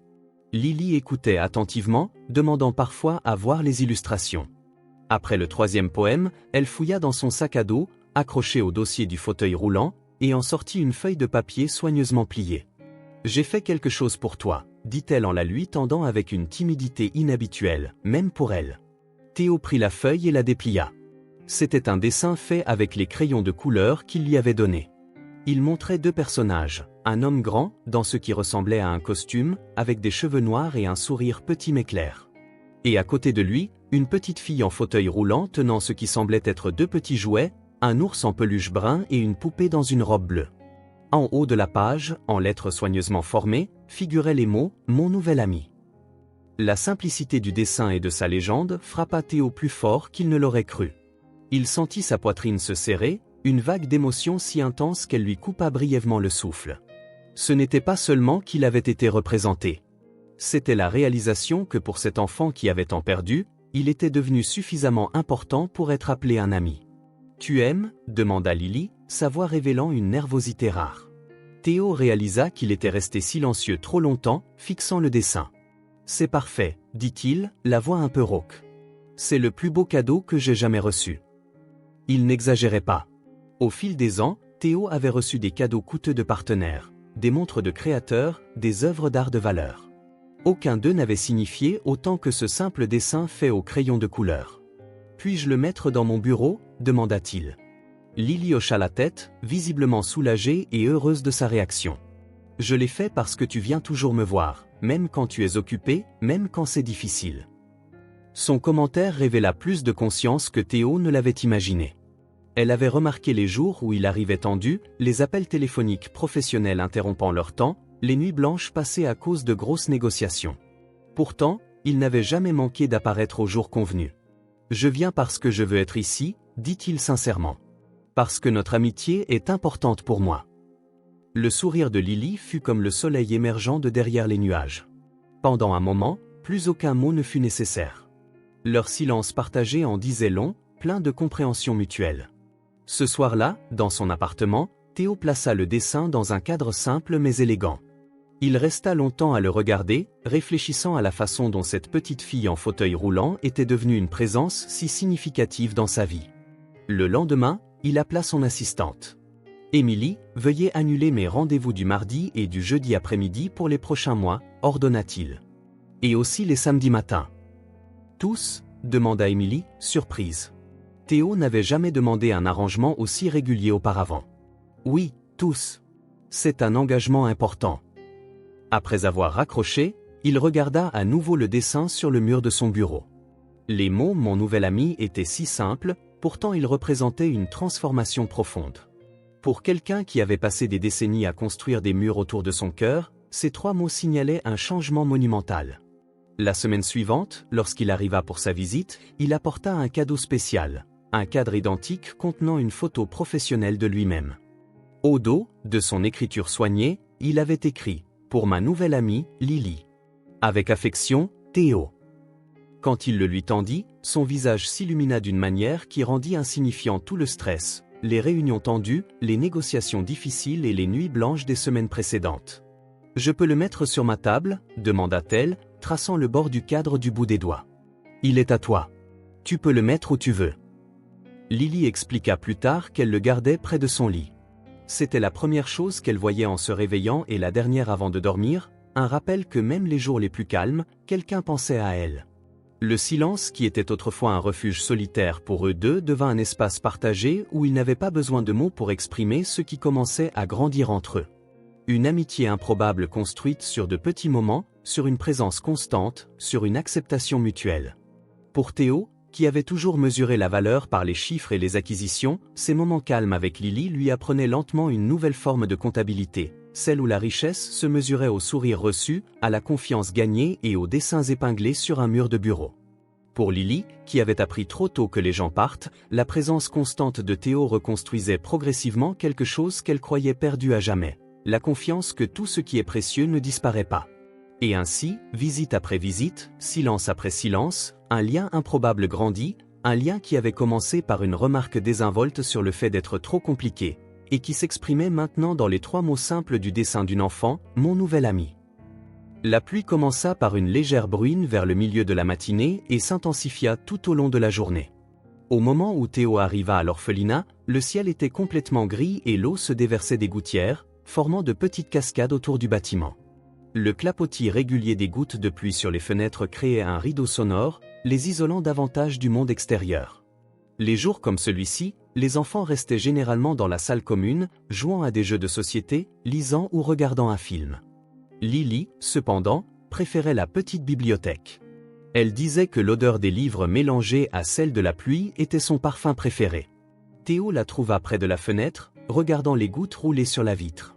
Lily écoutait attentivement, demandant parfois à voir les illustrations. Après le 3e poème, elle fouilla dans son sac à dos, accroché au dossier du fauteuil roulant, et en sortit une feuille de papier soigneusement pliée. « J'ai fait quelque chose pour toi », dit-elle en la lui tendant avec une timidité inhabituelle, même pour elle. Théo prit la feuille et la déplia. C'était un dessin fait avec les crayons de couleur qu'il lui avait donnés. Il montrait 2 personnages, un homme grand, dans ce qui ressemblait à un costume, avec des cheveux noirs et un sourire petit mais clair. Et à côté de lui, une petite fille en fauteuil roulant tenant ce qui semblait être 2 petits jouets, un ours en peluche brun et une poupée dans une robe bleue. En haut de la page, en lettres soigneusement formées, figuraient les mots « Mon nouvel ami ». La simplicité du dessin et de sa légende frappa Théo plus fort qu'il ne l'aurait cru. Il sentit sa poitrine se serrer, une vague d'émotion si intense qu'elle lui coupa brièvement le souffle. Ce n'était pas seulement qu'il avait été représenté. C'était la réalisation que pour cet enfant qui avait tant perdu, il était devenu suffisamment important pour être appelé un ami. « Tu aimes ?» demanda Lily, sa voix révélant une nervosité rare. Théo réalisa qu'il était resté silencieux trop longtemps, fixant le dessin. « C'est parfait, » dit-il, la voix un peu rauque. « C'est le plus beau cadeau que j'ai jamais reçu. » Il n'exagérait pas. Au fil des ans, Théo avait reçu des cadeaux coûteux de partenaires, des montres de créateurs, des œuvres d'art de valeur. Aucun d'eux n'avait signifié autant que ce simple dessin fait au crayon de couleur. « Puis-je le mettre dans mon bureau ?» demanda-t-il. Lily hocha la tête, visiblement soulagée et heureuse de sa réaction. « Je l'ai fait parce que tu viens toujours me voir, même quand tu es occupé, même quand c'est difficile. » Son commentaire révéla plus de conscience que Théo ne l'avait imaginé. Elle avait remarqué les jours où il arrivait tendu, les appels téléphoniques professionnels interrompant leur temps, les nuits blanches passées à cause de grosses négociations. Pourtant, il n'avait jamais manqué d'apparaître au jour convenu. « Je viens parce que je veux être ici », dit-il sincèrement. « Parce que notre amitié est importante pour moi. » Le sourire de Lily fut comme le soleil émergeant de derrière les nuages. Pendant un moment, plus aucun mot ne fut nécessaire. Leur silence partagé en disait long, plein de compréhension mutuelle. Ce soir-là, dans son appartement, Théo plaça le dessin dans un cadre simple mais élégant. Il resta longtemps à le regarder, réfléchissant à la façon dont cette petite fille en fauteuil roulant était devenue une présence si significative dans sa vie. Le lendemain, il appela son assistante. « Émilie, veuillez annuler mes rendez-vous du mardi et du jeudi après-midi pour les prochains mois », ordonna-t-il. « Et aussi les samedis matins. »« Tous » demanda Émilie, surprise. Théo n'avait jamais demandé un arrangement aussi régulier auparavant. « Oui, tous. C'est un engagement important. » Après avoir raccroché, il regarda à nouveau le dessin sur le mur de son bureau. Les mots « mon nouvel ami » étaient si simples, pourtant ils représentaient une transformation profonde. Pour quelqu'un qui avait passé des décennies à construire des murs autour de son cœur, ces 3 mots signalaient un changement monumental. La semaine suivante, lorsqu'il arriva pour sa visite, il apporta un cadeau spécial, un cadre identique contenant une photo professionnelle de lui-même. Au dos, de son écriture soignée, il avait écrit « Pour ma nouvelle amie, Lily. Avec affection, Théo ». Quand il le lui tendit, son visage s'illumina d'une manière qui rendit insignifiant tout le stress, les réunions tendues, les négociations difficiles et les nuits blanches des semaines précédentes. « Je peux le mettre sur ma table ?» demanda-t-elle, traçant le bord du cadre du bout des doigts. « Il est à toi. Tu peux le mettre où tu veux. » Lily expliqua plus tard qu'elle le gardait près de son lit. C'était la première chose qu'elle voyait en se réveillant et la dernière avant de dormir, un rappel que même les jours les plus calmes, quelqu'un pensait à elle. Le silence qui était autrefois un refuge solitaire pour eux deux devint un espace partagé où ils n'avaient pas besoin de mots pour exprimer ce qui commençait à grandir entre eux. Une amitié improbable construite sur de petits moments, sur une présence constante, sur une acceptation mutuelle. Pour Théo, qui avait toujours mesuré la valeur par les chiffres et les acquisitions, ces moments calmes avec Lily lui apprenaient lentement une nouvelle forme de comptabilité, celle où la richesse se mesurait au sourire reçu, à la confiance gagnée et aux dessins épinglés sur un mur de bureau. Pour Lily, qui avait appris trop tôt que les gens partent, la présence constante de Théo reconstruisait progressivement quelque chose qu'elle croyait perdu à jamais, la confiance que tout ce qui est précieux ne disparaît pas. Et ainsi, visite après visite, silence après silence, un lien improbable grandit, un lien qui avait commencé par une remarque désinvolte sur le fait d'être trop compliqué, et qui s'exprimait maintenant dans les 3 mots simples du dessin d'une enfant, « mon nouvel ami ». La pluie commença par une légère bruine vers le milieu de la matinée et s'intensifia tout au long de la journée. Au moment où Théo arriva à l'orphelinat, le ciel était complètement gris et l'eau se déversait des gouttières, formant de petites cascades autour du bâtiment. Le clapotis régulier des gouttes de pluie sur les fenêtres créait un rideau sonore, les isolant davantage du monde extérieur. Les jours comme celui-ci, les enfants restaient généralement dans la salle commune, jouant à des jeux de société, lisant ou regardant un film. Lily, cependant, préférait la petite bibliothèque. Elle disait que l'odeur des livres mélangée à celle de la pluie était son parfum préféré. Théo la trouva près de la fenêtre, regardant les gouttes rouler sur la vitre.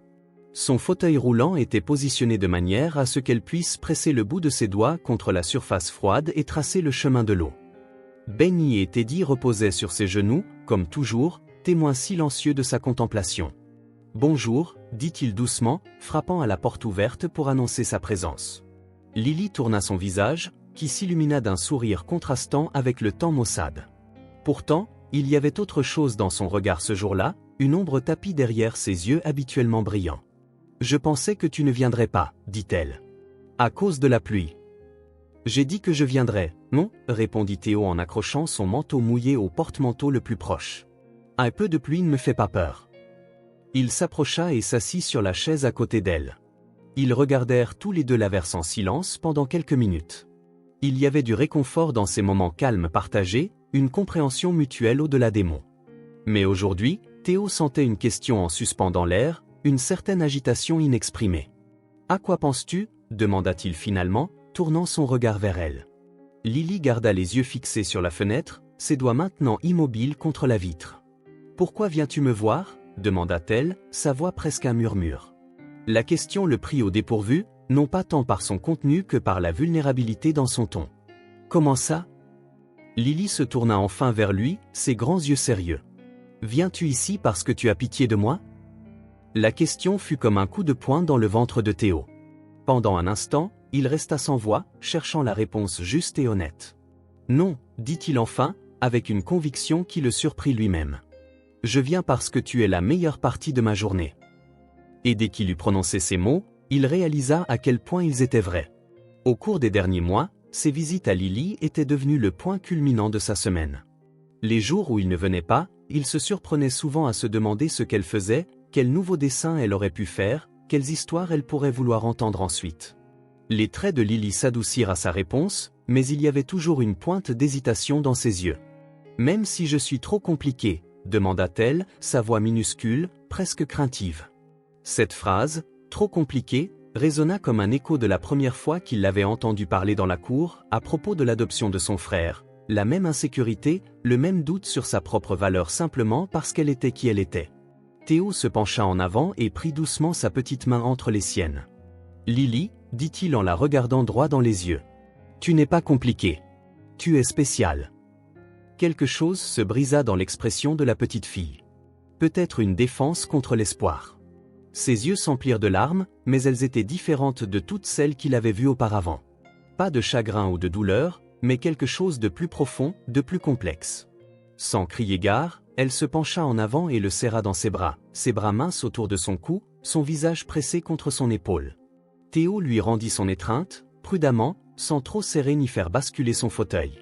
Son fauteuil roulant était positionné de manière à ce qu'elle puisse presser le bout de ses doigts contre la surface froide et tracer le chemin de l'eau. Benny et Teddy reposaient sur ses genoux, comme toujours, témoins silencieux de sa contemplation. « Bonjour », dit-il doucement, frappant à la porte ouverte pour annoncer sa présence. Lily tourna son visage, qui s'illumina d'un sourire contrastant avec le temps maussade. Pourtant, il y avait autre chose dans son regard ce jour-là, une ombre tapie derrière ses yeux habituellement brillants. « Je pensais que tu ne viendrais pas, dit-elle. À cause de la pluie. » « J'ai dit que je viendrais, non ?» répondit Théo en accrochant son manteau mouillé au porte-manteau le plus proche. « Un peu de pluie ne me fait pas peur. » Il s'approcha et s'assit sur la chaise à côté d'elle. Ils regardèrent tous les deux l'averse en silence pendant quelques minutes. Il y avait du réconfort dans ces moments calmes partagés, une compréhension mutuelle au-delà des mots. Mais aujourd'hui, Théo sentait une question en suspens dans l'air, une certaine agitation inexprimée. « À quoi penses-tu » demanda-t-il finalement, tournant son regard vers elle. Lily garda les yeux fixés sur la fenêtre, ses doigts maintenant immobiles contre la vitre. « Pourquoi viens-tu me voir » demanda-t-elle, sa voix presque un murmure. La question le prit au dépourvu, non pas tant par son contenu que par la vulnérabilité dans son ton. « Comment ça » Lily se tourna enfin vers lui, ses grands yeux sérieux. « Viens-tu ici parce que tu as pitié de moi » La question fut comme un coup de poing dans le ventre de Théo. Pendant un instant, il resta sans voix, cherchant la réponse juste et honnête. Non, dit-il enfin, avec une conviction qui le surprit lui-même. Je viens parce que tu es la meilleure partie de ma journée. Et dès qu'il eut prononcé ces mots, il réalisa à quel point ils étaient vrais. Au cours des derniers mois, ses visites à Lily étaient devenues le point culminant de sa semaine. Les jours où il ne venait pas, il se surprenait souvent à se demander ce qu'elle faisait, quels nouveaux dessins elle aurait pu faire, quelles histoires elle pourrait vouloir entendre ensuite. Les traits de Lily s'adoucirent à sa réponse, mais il y avait toujours une pointe d'hésitation dans ses yeux. « Même si je suis trop compliquée ?» demanda-t-elle, sa voix minuscule, presque craintive. Cette phrase, « trop compliquée », résonna comme un écho de la première fois qu'il l'avait entendue parler dans la cour, à propos de l'adoption de son frère. La même insécurité, le même doute sur sa propre valeur simplement parce qu'elle était qui elle était. Théo se pencha en avant et prit doucement sa petite main entre les siennes. « Lily, dit-il en la regardant droit dans les yeux. Tu n'es pas compliquée. Tu es spéciale. » Quelque chose se brisa dans l'expression de la petite fille. Peut-être une défense contre l'espoir. Ses yeux s'emplirent de larmes, mais elles étaient différentes de toutes celles qu'il avait vues auparavant. Pas de chagrin ou de douleur, mais quelque chose de plus profond, de plus complexe. Sans crier gare, elle se pencha en avant et le serra dans ses bras minces autour de son cou, son visage pressé contre son épaule. Théo lui rendit son étreinte, prudemment, sans trop serrer ni faire basculer son fauteuil.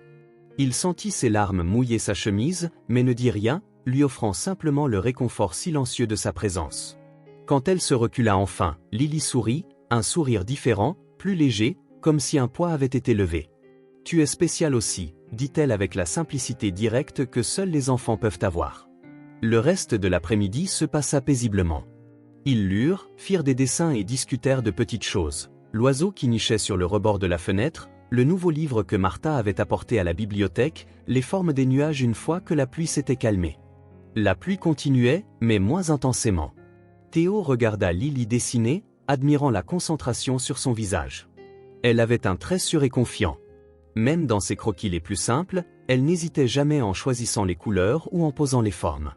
Il sentit ses larmes mouiller sa chemise, mais ne dit rien, lui offrant simplement le réconfort silencieux de sa présence. Quand elle se recula enfin, Lily sourit, un sourire différent, plus léger, comme si un poids avait été levé. « Tu es spécial aussi », dit-elle avec la simplicité directe que seuls les enfants peuvent avoir. Le reste de l'après-midi se passa paisiblement. Ils lurent, firent des dessins et discutèrent de petites choses. L'oiseau qui nichait sur le rebord de la fenêtre, le nouveau livre que Martha avait apporté à la bibliothèque, les formes des nuages une fois que la pluie s'était calmée. La pluie continuait, mais moins intensément. Théo regarda Lily dessiner, admirant la concentration sur son visage. Elle avait un trait sûr et confiant. Même dans ses croquis les plus simples, elle n'hésitait jamais en choisissant les couleurs ou en posant les formes.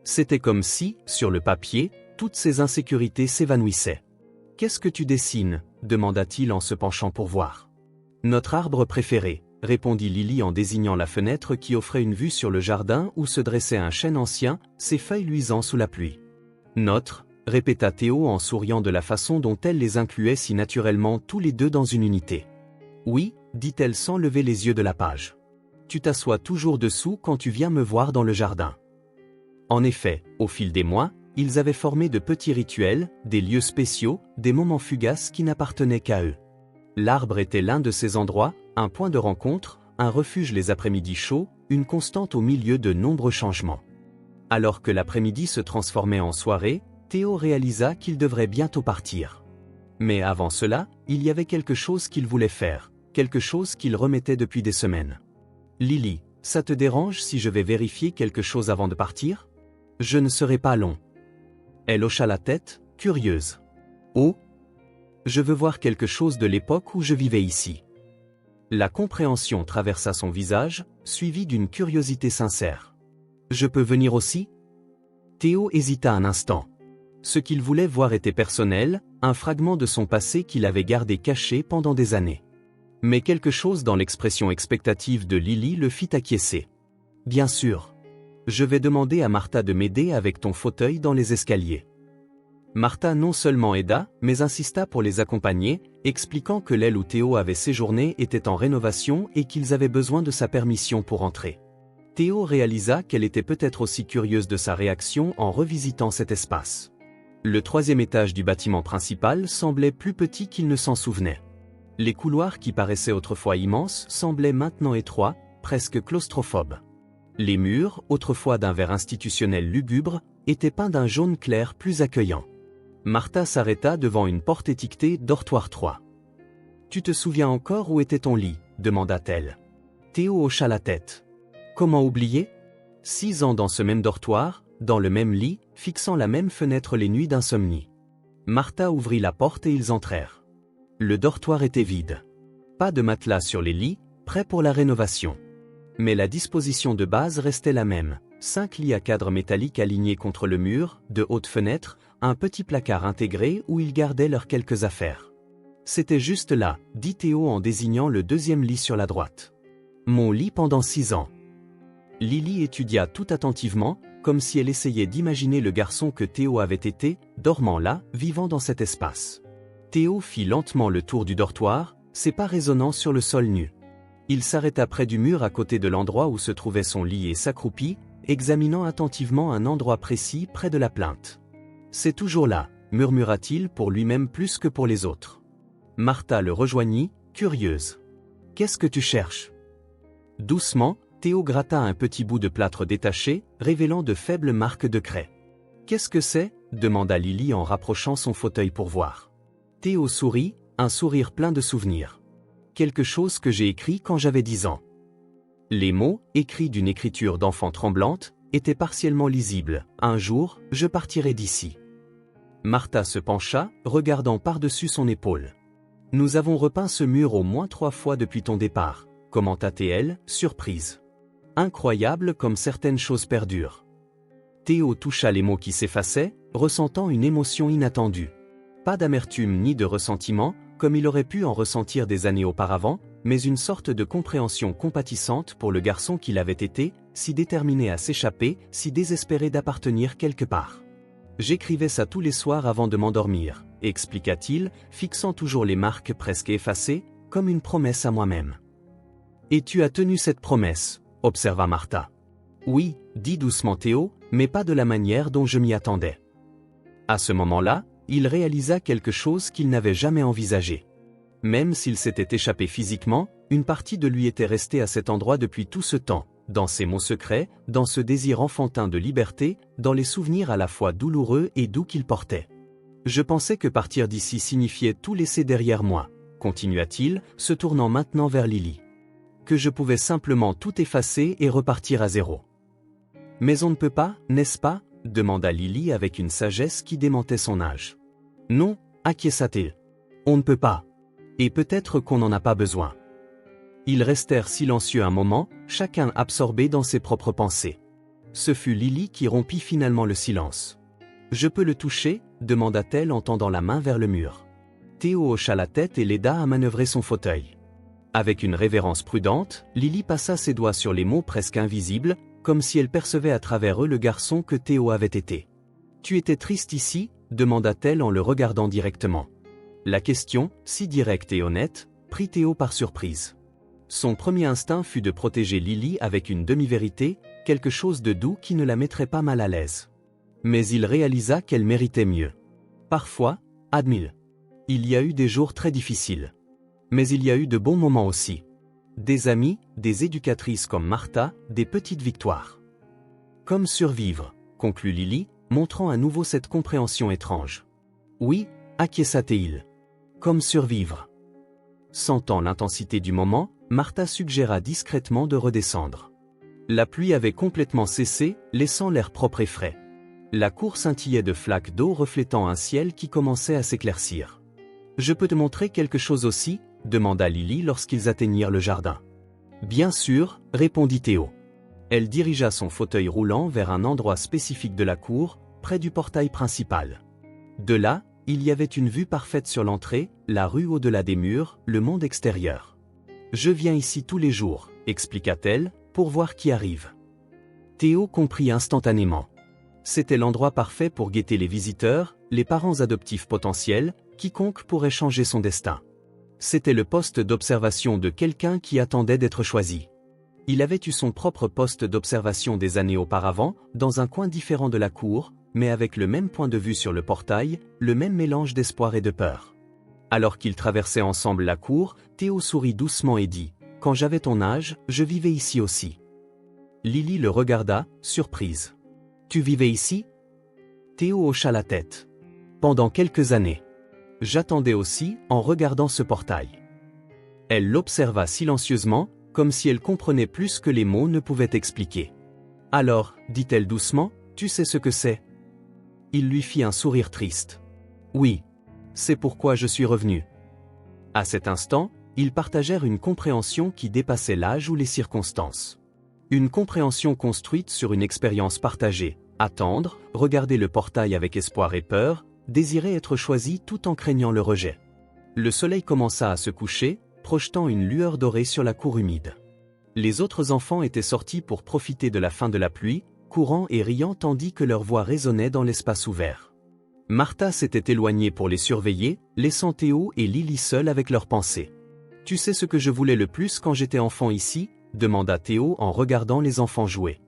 C'était comme si, sur le papier, toutes ses insécurités s'évanouissaient. « Qu'est-ce que tu dessines ?» demanda-t-il en se penchant pour voir. « Notre arbre préféré », répondit Lily en désignant la fenêtre qui offrait une vue sur le jardin où se dressait un chêne ancien, ses feuilles luisant sous la pluie. « Notre », répéta Théo en souriant de la façon dont elle les incluait si naturellement tous les deux dans une unité. « Oui », dit-elle sans lever les yeux de la page. « Tu t'assois toujours dessous quand tu viens me voir dans le jardin. » En effet, au fil des mois, ils avaient formé de petits rituels, des lieux spéciaux, des moments fugaces qui n'appartenaient qu'à eux. L'arbre était l'un de ces endroits, un point de rencontre, un refuge les après-midi chauds, une constante au milieu de nombreux changements. Alors que l'après-midi se transformait en soirée, Théo réalisa qu'il devrait bientôt partir. Mais avant cela, il y avait quelque chose qu'il voulait faire, quelque chose qu'il remettait depuis des semaines. « Lily, ça te dérange si je vais vérifier quelque chose avant de partir ? Je ne serai pas long. » Elle hocha la tête, curieuse. « Oh ? Je veux voir quelque chose de l'époque où je vivais ici. » La compréhension traversa son visage, suivie d'une curiosité sincère. « Je peux venir aussi ?» Théo hésita un instant. Ce qu'il voulait voir était personnel, un fragment de son passé qu'il avait gardé caché pendant des années. Mais quelque chose dans l'expression expectative de Lily le fit acquiescer. « Bien sûr. Je vais demander à Martha de m'aider avec ton fauteuil dans les escaliers. » Martha non seulement aida, mais insista pour les accompagner, expliquant que l'aile où Théo avait séjourné était en rénovation et qu'ils avaient besoin de sa permission pour entrer. Théo réalisa qu'elle était peut-être aussi curieuse de sa réaction en revisitant cet espace. Le troisième étage du bâtiment principal semblait plus petit qu'il ne s'en souvenait. Les couloirs qui paraissaient autrefois immenses semblaient maintenant étroits, presque claustrophobes. Les murs, autrefois d'un vert institutionnel lugubre, étaient peints d'un jaune clair plus accueillant. Martha s'arrêta devant une porte étiquetée « Dortoir 3 ». « Tu te souviens encore où était ton lit ?» demanda-t-elle. Théo hocha la tête. Comment oublier ? 6 ans dans ce même dortoir, dans le même lit, fixant la même fenêtre les nuits d'insomnie. Martha ouvrit la porte et ils entrèrent. Le dortoir était vide. Pas de matelas sur les lits, prêts pour la rénovation. Mais la disposition de base restait la même. 5 lits à cadre métallique alignés contre le mur, de hautes fenêtres, un petit placard intégré où ils gardaient leurs quelques affaires. C'était juste là, dit Théo en désignant le deuxième lit sur la droite. Mon lit pendant 6 ans. Lily étudia tout attentivement, comme si elle essayait d'imaginer le garçon que Théo avait été, dormant là, vivant dans cet espace. Théo fit lentement le tour du dortoir, ses pas résonnant sur le sol nu. Il s'arrêta près du mur à côté de l'endroit où se trouvait son lit et s'accroupit, examinant attentivement un endroit précis près de la plinthe. « C'est toujours là », murmura-t-il pour lui-même plus que pour les autres. Martha le rejoignit, curieuse. « Qu'est-ce que tu cherches ?» Doucement, Théo gratta un petit bout de plâtre détaché, révélant de faibles marques de craie. « Qu'est-ce que c'est » demanda Lily en rapprochant son fauteuil pour voir. Théo sourit, un sourire plein de souvenirs. « Quelque chose que j'ai écrit quand j'avais 10 ans. » Les mots, écrits d'une écriture d'enfant tremblante, étaient partiellement lisibles. « Un jour, je partirai d'ici. » Martha se pencha, regardant par-dessus son épaule. « Nous avons repeint ce mur au moins 3 fois depuis ton départ, » commenta-t-elle, surprise. Incroyable comme certaines choses perdurent. Théo toucha les mots qui s'effaçaient, ressentant une émotion inattendue. Pas d'amertume ni de ressentiment, comme il aurait pu en ressentir des années auparavant, mais une sorte de compréhension compatissante pour le garçon qu'il avait été, si déterminé à s'échapper, si désespéré d'appartenir quelque part. « J'écrivais ça tous les soirs avant de m'endormir, » expliqua-t-il, fixant toujours les marques presque effacées, comme une promesse à moi-même. « Et tu as tenu cette promesse ?» observa Martha. « Oui, dit doucement Théo, mais pas de la manière dont je m'y attendais. » À ce moment-là, il réalisa quelque chose qu'il n'avait jamais envisagé. Même s'il s'était échappé physiquement, une partie de lui était restée à cet endroit depuis tout ce temps, dans ses mots secrets, dans ce désir enfantin de liberté, dans les souvenirs à la fois douloureux et doux qu'il portait. « Je pensais que partir d'ici signifiait tout laisser derrière moi, » continua-t-il, se tournant maintenant vers Lily. « Que je pouvais simplement tout effacer et repartir à zéro. »« Mais on ne peut pas, n'est-ce pas ?» demanda Lily avec une sagesse qui démentait son âge. « Non, acquiesça-t-il. On ne peut pas. Et peut-être qu'on n'en a pas besoin. » Ils restèrent silencieux un moment, chacun absorbé dans ses propres pensées. Ce fut Lily qui rompit finalement le silence. « Je peux le toucher ?» demanda-t-elle en tendant la main vers le mur. Théo hocha la tête et l'aida à manœuvrer son fauteuil. Avec une révérence prudente, Lily passa ses doigts sur les mots presque invisibles, comme si elle percevait à travers eux le garçon que Théo avait été. « Tu étais triste ici ?» demanda-t-elle en le regardant directement. La question, si directe et honnête, prit Théo par surprise. Son premier instinct fut de protéger Lily avec une demi-vérité, quelque chose de doux qui ne la mettrait pas mal à l'aise. Mais il réalisa qu'elle méritait mieux. Parfois, admit-il. Il y a eu des jours très difficiles. Mais il y a eu de bons moments aussi. Des amis, des éducatrices comme Martha, des petites victoires. Comme survivre, conclut Lily, montrant à nouveau cette compréhension étrange. Oui, acquiesça-t-il. Comme survivre. Sentant l'intensité du moment, Martha suggéra discrètement de redescendre. La pluie avait complètement cessé, laissant l'air propre et frais. La cour scintillait de flaques d'eau reflétant un ciel qui commençait à s'éclaircir. « Je peux te montrer quelque chose aussi ?» demanda Lily lorsqu'ils atteignirent le jardin. « Bien sûr, » répondit Théo. Elle dirigea son fauteuil roulant vers un endroit spécifique de la cour, près du portail principal. De là, il y avait une vue parfaite sur l'entrée, la rue au-delà des murs, le monde extérieur. « Je viens ici tous les jours, » expliqua-t-elle, pour voir qui arrive. Théo comprit instantanément. C'était l'endroit parfait pour guetter les visiteurs, les parents adoptifs potentiels, quiconque pourrait changer son destin. C'était le poste d'observation de quelqu'un qui attendait d'être choisi. Il avait eu son propre poste d'observation des années auparavant, dans un coin différent de la cour, mais avec le même point de vue sur le portail, le même mélange d'espoir et de peur. Alors qu'ils traversaient ensemble la cour, Théo sourit doucement et dit « Quand j'avais ton âge, je vivais ici aussi. » Lily le regarda, surprise. « Tu vivais ici ?» Théo hocha la tête. « Pendant quelques années. J'attendais aussi, en regardant ce portail. » Elle l'observa silencieusement, comme si elle comprenait plus que les mots ne pouvaient expliquer. « Alors, dit-elle doucement, tu sais ce que c'est ?» Il lui fit un sourire triste. « Oui. C'est pourquoi je suis revenu. » À cet instant, ils partagèrent une compréhension qui dépassait l'âge ou les circonstances. Une compréhension construite sur une expérience partagée, Attendre, regarder le portail avec espoir et peur, désirer être choisi tout en craignant le rejet. Le soleil commença à se coucher, projetant une lueur dorée sur la cour humide. Les autres enfants étaient sortis pour profiter de la fin de la pluie, courant et riant tandis que leur voix résonnait dans l'espace ouvert. Martha s'était éloignée pour les surveiller, laissant Théo et Lily seuls avec leurs pensées. « Tu sais ce que je voulais le plus quand j'étais enfant ici ?» demanda Théo en regardant les enfants jouer.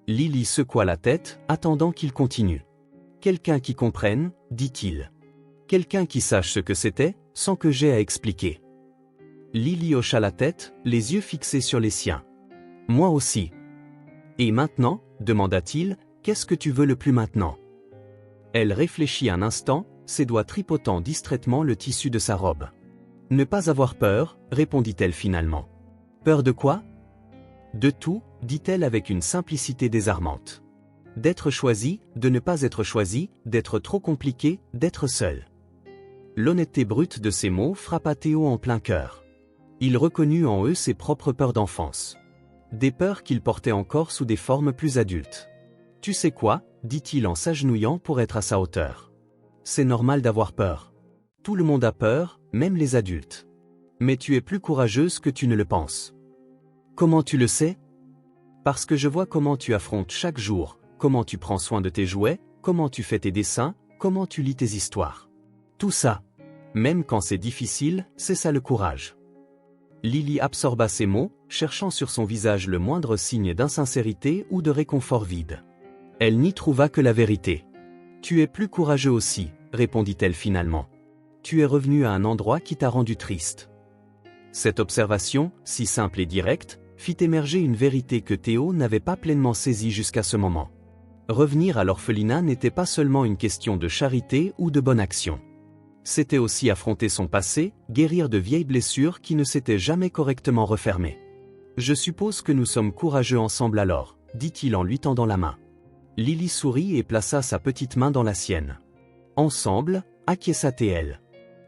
Lily secoua la tête, attendant qu'il continue. « Quelqu'un qui comprenne, dit-il. Quelqu'un qui sache ce que c'était, sans que j'aie à expliquer. » Lily hocha la tête, les yeux fixés sur les siens. « Moi aussi. »« Et maintenant, demanda-t-il, qu'est-ce que tu veux le plus maintenant ?» Elle réfléchit un instant, ses doigts tripotant distraitement le tissu de sa robe. « Ne pas avoir peur, répondit-elle finalement. « Peur de quoi ?»« De tout, dit-elle avec une simplicité désarmante. D'être choisie, de ne pas être choisie, d'être trop compliqué, d'être seule. » L'honnêteté brute de ces mots frappa Théo en plein cœur. Il reconnut en eux ses propres peurs d'enfance. Des peurs qu'il portait encore sous des formes plus adultes. « Tu sais quoi ?» dit-il en s'agenouillant pour être à sa hauteur. « C'est normal d'avoir peur. Tout le monde a peur, même les adultes. Mais tu es plus courageuse que tu ne le penses. » « Comment tu le sais ? » « Parce que je vois comment tu affrontes chaque jour, comment tu prends soin de tes jouets, comment tu fais tes dessins, comment tu lis tes histoires. Tout ça. Même quand c'est difficile, c'est ça le courage. » Lily absorba ces mots, cherchant sur son visage le moindre signe d'insincérité ou de réconfort vide. Elle n'y trouva que la vérité. « Tu es plus courageux aussi, » répondit-elle finalement. « Tu es revenu à un endroit qui t'a rendu triste. » Cette observation, si simple et directe, fit émerger une vérité que Théo n'avait pas pleinement saisie jusqu'à ce moment. Revenir à l'orphelinat n'était pas seulement une question de charité ou de bonne action. C'était aussi affronter son passé, guérir de vieilles blessures qui ne s'étaient jamais correctement refermées. « Je suppose que nous sommes courageux ensemble alors, » dit-il en lui tendant la main. Lily sourit et plaça sa petite main dans la sienne. « Ensemble, » acquiesça-t-elle.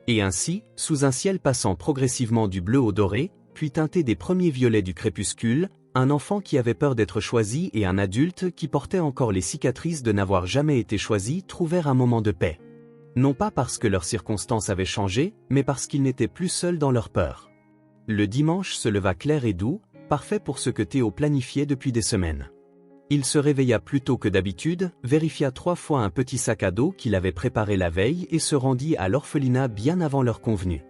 Et ainsi, sous un ciel passant progressivement du bleu au doré, puis teinté des premiers violets du crépuscule, un enfant qui avait peur d'être choisi et un adulte qui portait encore les cicatrices de n'avoir jamais été choisi trouvèrent un moment de paix. Non pas parce que leurs circonstances avaient changé, mais parce qu'ils n'étaient plus seuls dans leur peur. Le dimanche se leva clair et doux, parfait pour ce que Théo planifiait depuis des semaines. Il se réveilla plus tôt que d'habitude, vérifia 3 fois un petit sac à dos qu'il avait préparé la veille et se rendit à l'orphelinat bien avant l'heure convenue.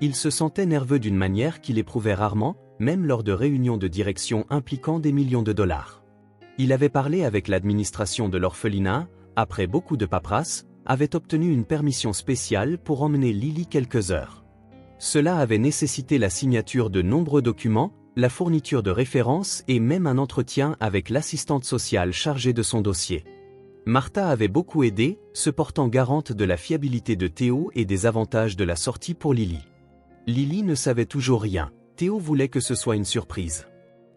Il se sentait nerveux d'une manière qu'il éprouvait rarement, même lors de réunions de direction impliquant des millions de dollars. Il avait parlé avec l'administration de l'orphelinat, après beaucoup de paperasse, avait obtenu une permission spéciale pour emmener Lily quelques heures. Cela avait nécessité la signature de nombreux documents, la fourniture de références et même un entretien avec l'assistante sociale chargée de son dossier. Martha avait beaucoup aidé, se portant garante de la fiabilité de Théo et des avantages de la sortie pour Lily. Lily ne savait toujours rien, Théo voulait que ce soit une surprise.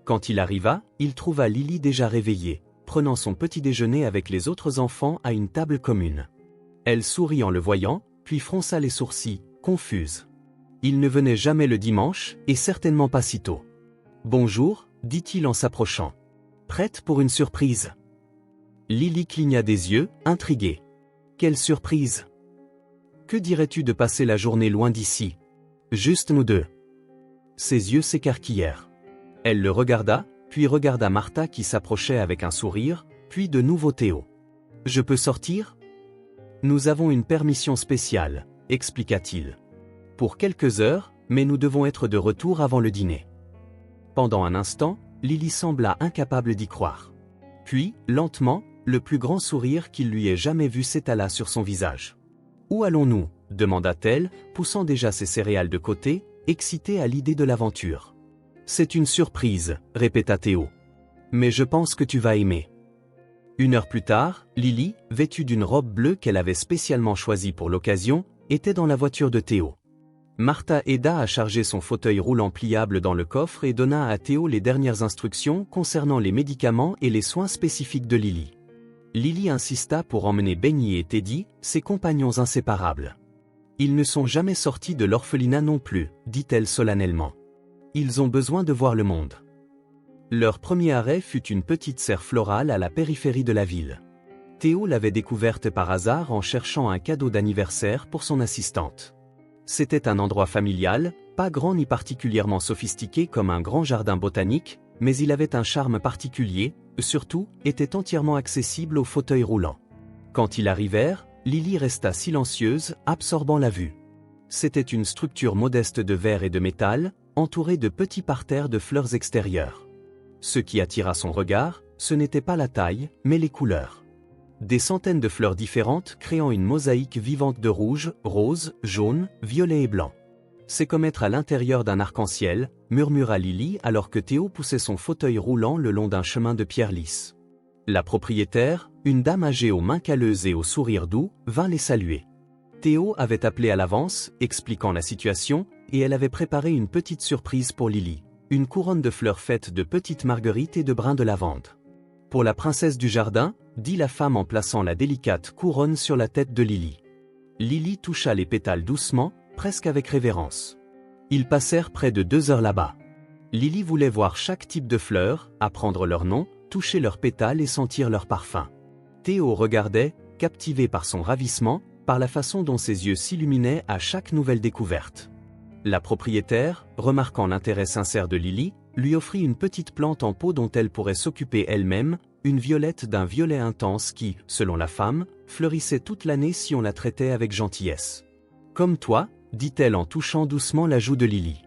Quand il arriva, il trouva Lily déjà réveillée, prenant son petit déjeuner avec les autres enfants à une table commune. Elle sourit en le voyant, puis fronça les sourcils, confuse. Il ne venait jamais le dimanche, et certainement pas si tôt. « Bonjour », dit-il en s'approchant. « Prête pour une surprise ?» Lily cligna des yeux, intriguée. « Quelle surprise ! Que dirais-tu de passer la journée loin d'ici ? Juste nous deux. » Ses yeux s'écarquillèrent. Elle le regarda, puis regarda Martha qui s'approchait avec un sourire, puis de nouveau Théo. « Je peux sortir ? » « Nous avons une permission spéciale, » expliqua-t-il. « Pour quelques heures, mais nous devons être de retour avant le dîner. » Pendant un instant, Lily sembla incapable d'y croire. Puis, lentement, le plus grand sourire qu'il lui ait jamais vu s'étala sur son visage. « Où allons-nous » demanda-t-elle, poussant déjà ses céréales de côté, excitée à l'idée de l'aventure. « C'est une surprise, » répéta Théo. « Mais je pense que tu vas aimer. » 1 heure plus tard, Lily, vêtue d'une robe bleue qu'elle avait spécialement choisie pour l'occasion, était dans la voiture de Théo. Martha aida à charger son fauteuil roulant pliable dans le coffre et donna à Théo les dernières instructions concernant les médicaments et les soins spécifiques de Lily. Lily insista pour emmener Benny et Teddy, ses compagnons inséparables. « Ils ne sont jamais sortis de l'orphelinat non plus, dit-elle solennellement. Ils ont besoin de voir le monde. » Leur premier arrêt fut une petite serre florale à la périphérie de la ville. Théo l'avait découverte par hasard en cherchant un cadeau d'anniversaire pour son assistante. C'était un endroit familial, pas grand ni particulièrement sophistiqué comme un grand jardin botanique, mais il avait un charme particulier, surtout, était entièrement accessible aux fauteuils roulants. Quand ils arrivèrent, Lily resta silencieuse, absorbant la vue. C'était une structure modeste de verre et de métal, entourée de petits parterres de fleurs extérieures. Ce qui attira son regard, ce n'était pas la taille, mais les couleurs. Des centaines de fleurs différentes créant une mosaïque vivante de rouge, rose, jaune, violet et blanc. C'est comme être à l'intérieur d'un arc-en-ciel, murmura Lily alors que Théo poussait son fauteuil roulant le long d'un chemin de pierre lisse. La propriétaire, une dame âgée aux mains calleuses et au sourire doux, vint les saluer. Théo avait appelé à l'avance, expliquant la situation, et elle avait préparé une petite surprise pour Lily. Une couronne de fleurs faites de petites marguerites et de brins de lavande. Pour la princesse du jardin, dit la femme en plaçant la délicate couronne sur la tête de Lily. Lily toucha les pétales doucement, presque avec révérence. Ils passèrent près de 2 heures là-bas. Lily voulait voir chaque type de fleurs, apprendre leur nom, toucher leurs pétales et sentir leur parfum. Théo regardait, captivé par son ravissement, par la façon dont ses yeux s'illuminaient à chaque nouvelle découverte. La propriétaire, remarquant l'intérêt sincère de Lily, lui offrit une petite plante en pot dont elle pourrait s'occuper elle-même, une violette d'un violet intense qui, selon la femme, fleurissait toute l'année si on la traitait avec gentillesse. « Comme toi », dit-elle en touchant doucement la joue de Lily.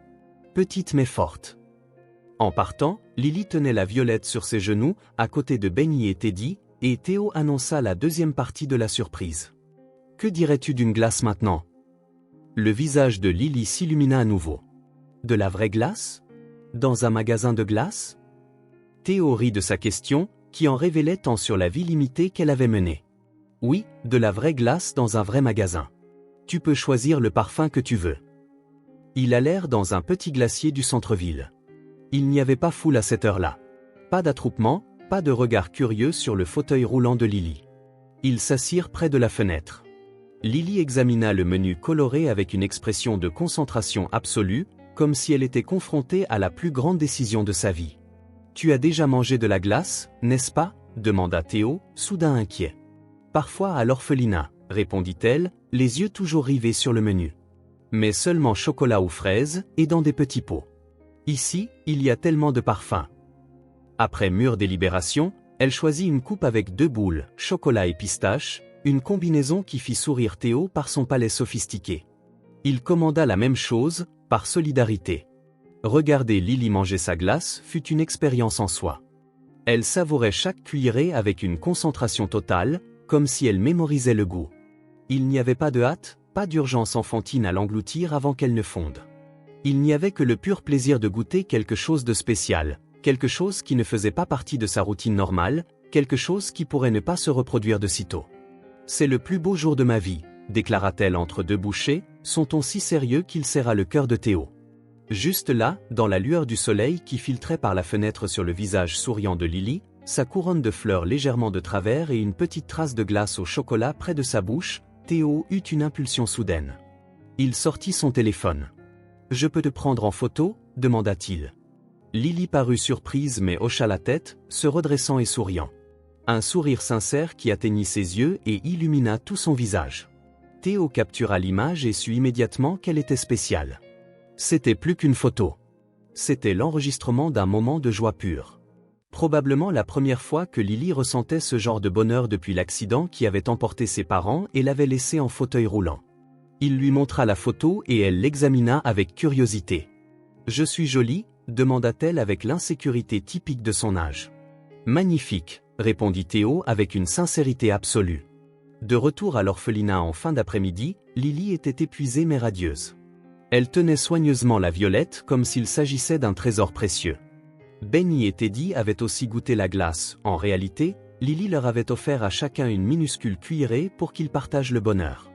Petite mais forte. En partant, Lily tenait la violette sur ses genoux, à côté de Benny et Teddy, et Théo annonça la deuxième partie de la surprise. « Que dirais-tu d'une glace maintenant ?» Le visage de Lily s'illumina à nouveau. « De la vraie glace ? Dans un magasin de glace ?» Théo rit de sa question, qui en révélait tant sur la vie limitée qu'elle avait menée. « Oui, de la vraie glace dans un vrai magasin. Tu peux choisir le parfum que tu veux. » Ils allèrent dans un petit glacier du centre-ville. Il n'y avait pas foule à cette heure-là. Pas d'attroupement, pas de regard curieux sur le fauteuil roulant de Lily. Ils s'assirent près de la fenêtre. Lily examina le menu coloré avec une expression de concentration absolue, comme si elle était confrontée à la plus grande décision de sa vie. « Tu as déjà mangé de la glace, n'est-ce pas ?» demanda Théo, soudain inquiet. « Parfois à l'orphelinat, » répondit-elle, les yeux toujours rivés sur le menu. « Mais seulement chocolat ou fraises, et dans des petits pots. Ici, il y a tellement de parfums. » Après mûre délibération, elle choisit une coupe avec 2 boules, chocolat et pistache, une combinaison qui fit sourire Théo par son palais sophistiqué. Il commanda la même chose, par solidarité. Regarder Lily manger sa glace fut une expérience en soi. Elle savourait chaque cuillerée avec une concentration totale, comme si elle mémorisait le goût. Il n'y avait pas de hâte, pas d'urgence enfantine à l'engloutir avant qu'elle ne fonde. Il n'y avait que le pur plaisir de goûter quelque chose de spécial, quelque chose qui ne faisait pas partie de sa routine normale, quelque chose qui pourrait ne pas se reproduire de sitôt. « C'est le plus beau jour de ma vie », déclara-t-elle entre 2 bouchées, son ton si sérieux qu'il serra le cœur de Théo. Juste là, dans la lueur du soleil qui filtrait par la fenêtre sur le visage souriant de Lily, sa couronne de fleurs légèrement de travers et une petite trace de glace au chocolat près de sa bouche, Théo eut une impulsion soudaine. Il sortit son téléphone. « Je peux te prendre en photo ?» demanda-t-il. Lily parut surprise mais hocha la tête, se redressant et souriant. Un sourire sincère qui atteignit ses yeux et illumina tout son visage. Théo captura l'image et sut immédiatement qu'elle était spéciale. C'était plus qu'une photo. C'était l'enregistrement d'un moment de joie pure. Probablement la première fois que Lily ressentait ce genre de bonheur depuis l'accident qui avait emporté ses parents et l'avait laissée en fauteuil roulant. Il lui montra la photo et elle l'examina avec curiosité. « Je suis jolie ?» demanda-t-elle avec l'insécurité typique de son âge. « Magnifique !» répondit Théo avec une sincérité absolue. De retour à l'orphelinat en fin d'après-midi, Lily était épuisée mais radieuse. Elle tenait soigneusement la violette comme s'il s'agissait d'un trésor précieux. Benny et Teddy avaient aussi goûté la glace. En réalité, Lily leur avait offert à chacun une minuscule cuillerée pour qu'ils partagent le bonheur.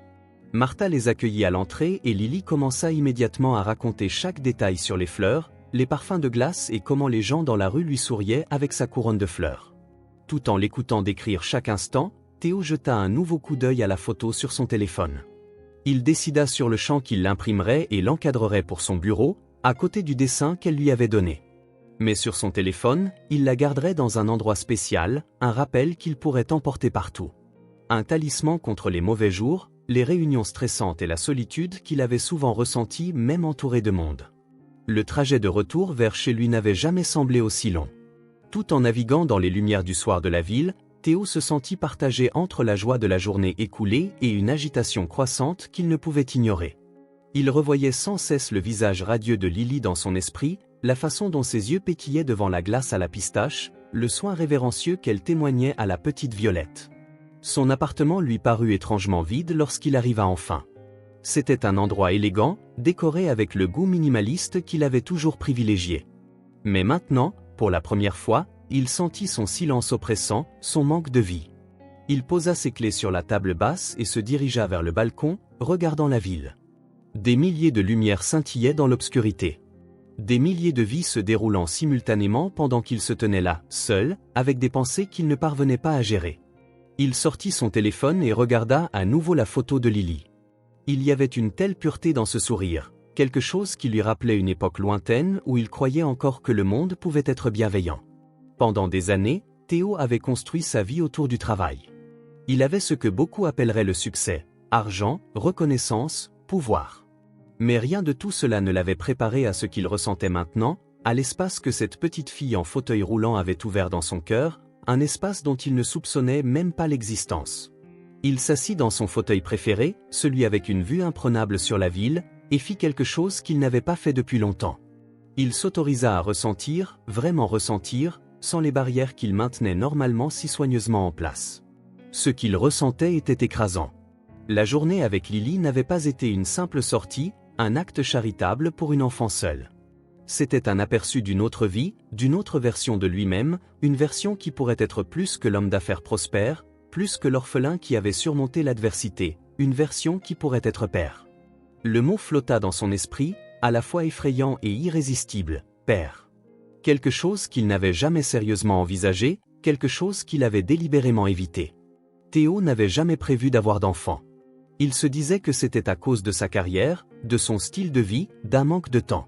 Martha les accueillit à l'entrée et Lily commença immédiatement à raconter chaque détail sur les fleurs, les parfums de glace et comment les gens dans la rue lui souriaient avec sa couronne de fleurs. Tout en l'écoutant décrire chaque instant, Théo jeta un nouveau coup d'œil à la photo sur son téléphone. Il décida sur le champ qu'il l'imprimerait et l'encadrerait pour son bureau, à côté du dessin qu'elle lui avait donné. Mais sur son téléphone, il la garderait dans un endroit spécial, un rappel qu'il pourrait emporter partout. un talisman contre les mauvais jours, les réunions stressantes et la solitude qu'il avait souvent ressentie même entouré de monde. Le trajet de retour vers chez lui n'avait jamais semblé aussi long. Tout en naviguant dans les lumières du soir de la ville, Théo se sentit partagé entre la joie de la journée écoulée et une agitation croissante qu'il ne pouvait ignorer. Il revoyait sans cesse le visage radieux de Lily dans son esprit, la façon dont ses yeux pétillaient devant la glace à la pistache, le soin révérencieux qu'elle témoignait à la petite Violette. Son appartement lui parut étrangement vide lorsqu'il arriva enfin. C'était un endroit élégant, décoré avec le goût minimaliste qu'il avait toujours privilégié. Mais maintenant, pour la première fois, il sentit son silence oppressant, son manque de vie. Il posa ses clés sur la table basse et se dirigea vers le balcon, regardant la ville. Des milliers de lumières scintillaient dans l'obscurité. Des milliers de vies se déroulant simultanément pendant qu'il se tenait là, seul, avec des pensées qu'il ne parvenait pas à gérer. Il sortit son téléphone et regarda à nouveau la photo de Lily. Il y avait une telle pureté dans ce sourire, quelque chose qui lui rappelait une époque lointaine où il croyait encore que le monde pouvait être bienveillant. Pendant des années, Théo avait construit sa vie autour du travail. Il avait ce que beaucoup appelleraient le succès, argent, reconnaissance, pouvoir. Mais rien de tout cela ne l'avait préparé à ce qu'il ressentait maintenant, à l'espace que cette petite fille en fauteuil roulant avait ouvert dans son cœur, un espace dont il ne soupçonnait même pas l'existence. Il s'assit dans son fauteuil préféré, celui avec une vue imprenable sur la ville, et fit quelque chose qu'il n'avait pas fait depuis longtemps. Il s'autorisa à ressentir, vraiment ressentir, sans les barrières qu'il maintenait normalement si soigneusement en place. Ce qu'il ressentait était écrasant. La journée avec Lily n'avait pas été une simple sortie, un acte charitable pour une enfant seule. C'était un aperçu d'une autre vie, d'une autre version de lui-même, une version qui pourrait être plus que l'homme d'affaires prospère, plus que l'orphelin qui avait surmonté l'adversité, une version qui pourrait être père. Le mot flotta dans son esprit, à la fois effrayant et irrésistible, père. Quelque chose qu'il n'avait jamais sérieusement envisagé, quelque chose qu'il avait délibérément évité. Théo n'avait jamais prévu d'avoir d'enfant. Il se disait que c'était à cause de sa carrière, de son style de vie, d'un manque de temps.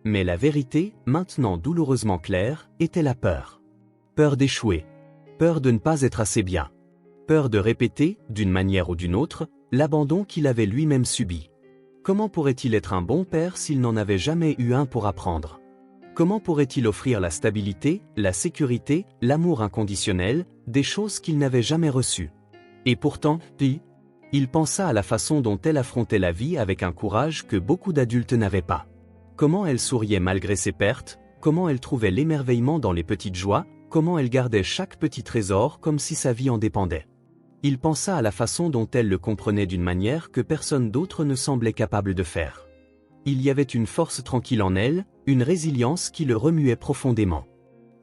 Mais la vérité, maintenant douloureusement claire, était la peur. Peur d'échouer. Peur de ne pas être assez bien. Peur de répéter, d'une manière ou d'une autre, l'abandon qu'il avait lui-même subi. Comment pourrait-il être un bon père s'il n'en avait jamais eu un pour apprendre ? Comment pourrait-il offrir la stabilité, la sécurité, l'amour inconditionnel, des choses qu'il n'avait jamais reçues ? Et pourtant, il pensa à la façon dont elle affrontait la vie avec un courage que beaucoup d'adultes n'avaient pas. Comment elle souriait malgré ses pertes, comment elle trouvait l'émerveillement dans les petites joies, comment elle gardait chaque petit trésor comme si sa vie en dépendait. Il pensa à la façon dont elle le comprenait d'une manière que personne d'autre ne semblait capable de faire. Il y avait une force tranquille en elle, une résilience qui le remuait profondément.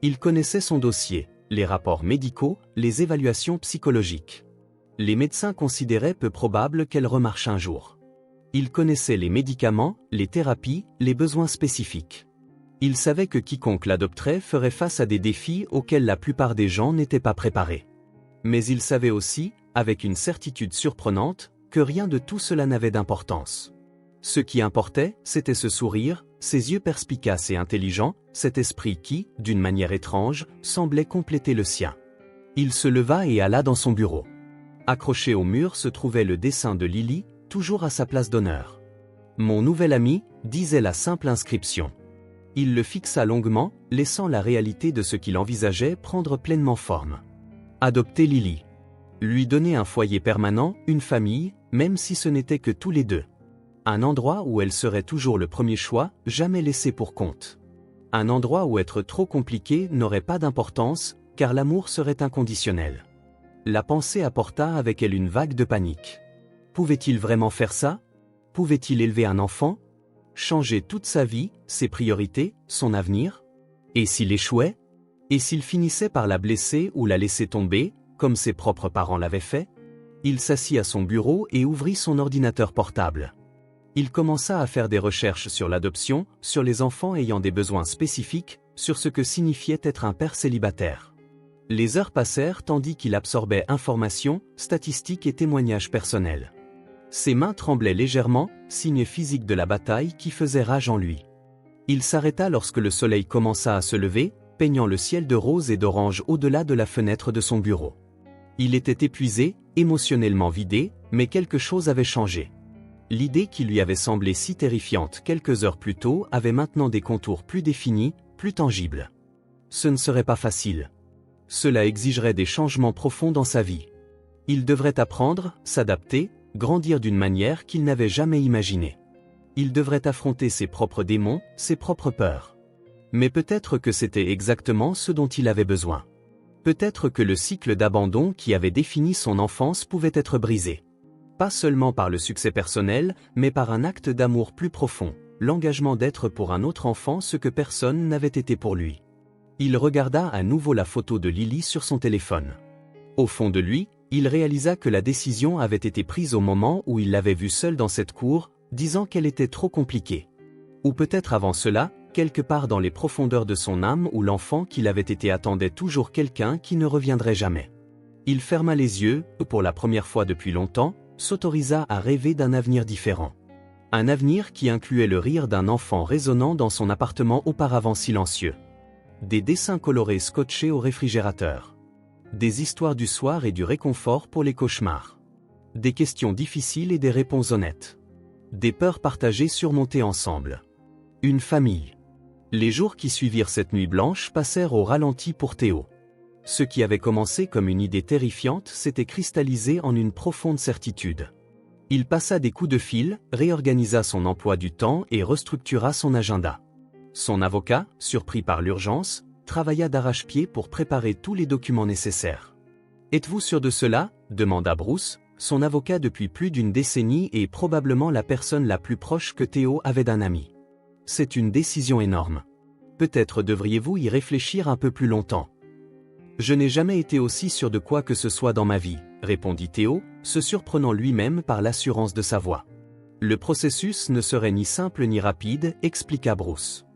Il connaissait son dossier, les rapports médicaux, les évaluations psychologiques. Les médecins considéraient peu probable qu'elle remarche un jour. Il connaissait les médicaments, les thérapies, les besoins spécifiques. Il savait que quiconque l'adopterait ferait face à des défis auxquels la plupart des gens n'étaient pas préparés. Mais il savait aussi, avec une certitude surprenante, que rien de tout cela n'avait d'importance. Ce qui importait, c'était ce sourire, ces yeux perspicaces et intelligents, cet esprit qui, d'une manière étrange, semblait compléter le sien. Il se leva et alla dans son bureau. Accroché au mur se trouvait le dessin de Lily, toujours à sa place d'honneur. « Mon nouvel ami », disait la simple inscription. Il le fixa longuement, laissant la réalité de ce qu'il envisageait prendre pleinement forme. Adopter Lily. Lui donner un foyer permanent, une famille, même si ce n'était que tous les deux. Un endroit où elle serait toujours le premier choix, jamais laissé pour compte. Un endroit où être trop compliqué n'aurait pas d'importance, car l'amour serait inconditionnel. La pensée apporta avec elle une vague de panique. Pouvait-il vraiment faire ça ? Pouvait-il élever un enfant ? Changer toute sa vie, ses priorités, son avenir ? Et s'il échouait ? Et s'il finissait par la blesser ou la laisser tomber, comme ses propres parents l'avaient fait ? Il s'assit à son bureau et ouvrit son ordinateur portable. Il commença à faire des recherches sur l'adoption, sur les enfants ayant des besoins spécifiques, sur ce que signifiait être un père célibataire. Les heures passèrent tandis qu'il absorbait informations, statistiques et témoignages personnels. Ses mains tremblaient légèrement, signe physique de la bataille qui faisait rage en lui. Il s'arrêta lorsque le soleil commença à se lever, peignant le ciel de rose et d'orange au-delà de la fenêtre de son bureau. Il était épuisé, émotionnellement vidé, mais quelque chose avait changé. L'idée qui lui avait semblé si terrifiante quelques heures plus tôt avait maintenant des contours plus définis, plus tangibles. Ce ne serait pas facile. Cela exigerait des changements profonds dans sa vie. Il devrait apprendre, s'adapter, grandir d'une manière qu'il n'avait jamais imaginée. Il devrait affronter ses propres démons, ses propres peurs. Mais peut-être que c'était exactement ce dont il avait besoin. Peut-être que le cycle d'abandon qui avait défini son enfance pouvait être brisé. Pas seulement par le succès personnel, mais par un acte d'amour plus profond, l'engagement d'être pour un autre enfant ce que personne n'avait été pour lui. Il regarda à nouveau la photo de Lily sur son téléphone. Au fond de lui, il réalisa que la décision avait été prise au moment où il l'avait vue seule dans cette cour, disant qu'elle était trop compliquée. Ou peut-être avant cela, quelque part dans les profondeurs de son âme où l'enfant qu'il avait été attendait toujours quelqu'un qui ne reviendrait jamais. Il ferma les yeux, pour la première fois depuis longtemps, s'autorisa à rêver d'un avenir différent. Un avenir qui incluait le rire d'un enfant résonnant dans son appartement auparavant silencieux. Des dessins colorés scotchés au réfrigérateur. Des histoires du soir et du réconfort pour les cauchemars. Des questions difficiles et des réponses honnêtes. Des peurs partagées surmontées ensemble. Une famille. Les jours qui suivirent cette nuit blanche passèrent au ralenti pour Théo. Ce qui avait commencé comme une idée terrifiante s'était cristallisé en une profonde certitude. Il passa des coups de fil, réorganisa son emploi du temps et restructura son agenda. Son avocat, surpris par l'urgence, travailla d'arrache-pied pour préparer tous les documents nécessaires. « Êtes-vous sûr de cela ?» demanda Bruce, son avocat depuis plus d'une décennie et probablement la personne la plus proche que Théo avait d'un ami. « C'est une décision énorme. Peut-être devriez-vous y réfléchir un peu plus longtemps. » « Je n'ai jamais été aussi sûr de quoi que ce soit dans ma vie, » répondit Théo, se surprenant lui-même par l'assurance de sa voix. « Le processus ne serait ni simple ni rapide, » expliqua Bruce.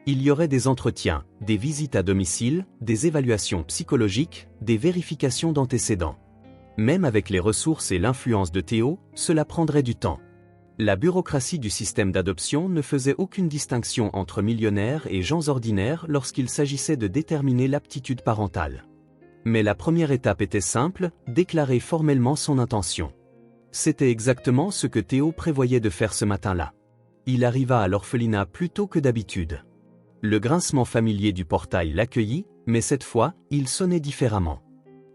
Il y aurait des entretiens, des visites à domicile, des évaluations psychologiques, des vérifications d'antécédents. Même avec les ressources et l'influence de Théo, cela prendrait du temps. La bureaucratie du système d'adoption ne faisait aucune distinction entre millionnaires et gens ordinaires lorsqu'il s'agissait de déterminer l'aptitude parentale. Mais la première étape était simple, déclarer formellement son intention. C'était exactement ce que Théo prévoyait de faire ce matin-là. Il arriva à l'orphelinat plus tôt que d'habitude. Le grincement familier du portail l'accueillit, mais cette fois, il sonnait différemment.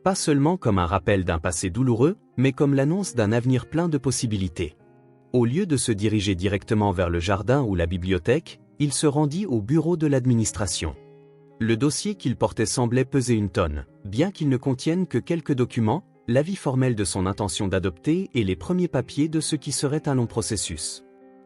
Pas seulement comme un rappel d'un passé douloureux, mais comme l'annonce d'un avenir plein de possibilités. Au lieu de se diriger directement vers le jardin ou la bibliothèque, il se rendit au bureau de l'administration. Le dossier qu'il portait semblait peser une tonne, bien qu'il ne contienne que quelques documents, l'avis formel de son intention d'adopter et les premiers papiers de ce qui serait un long processus.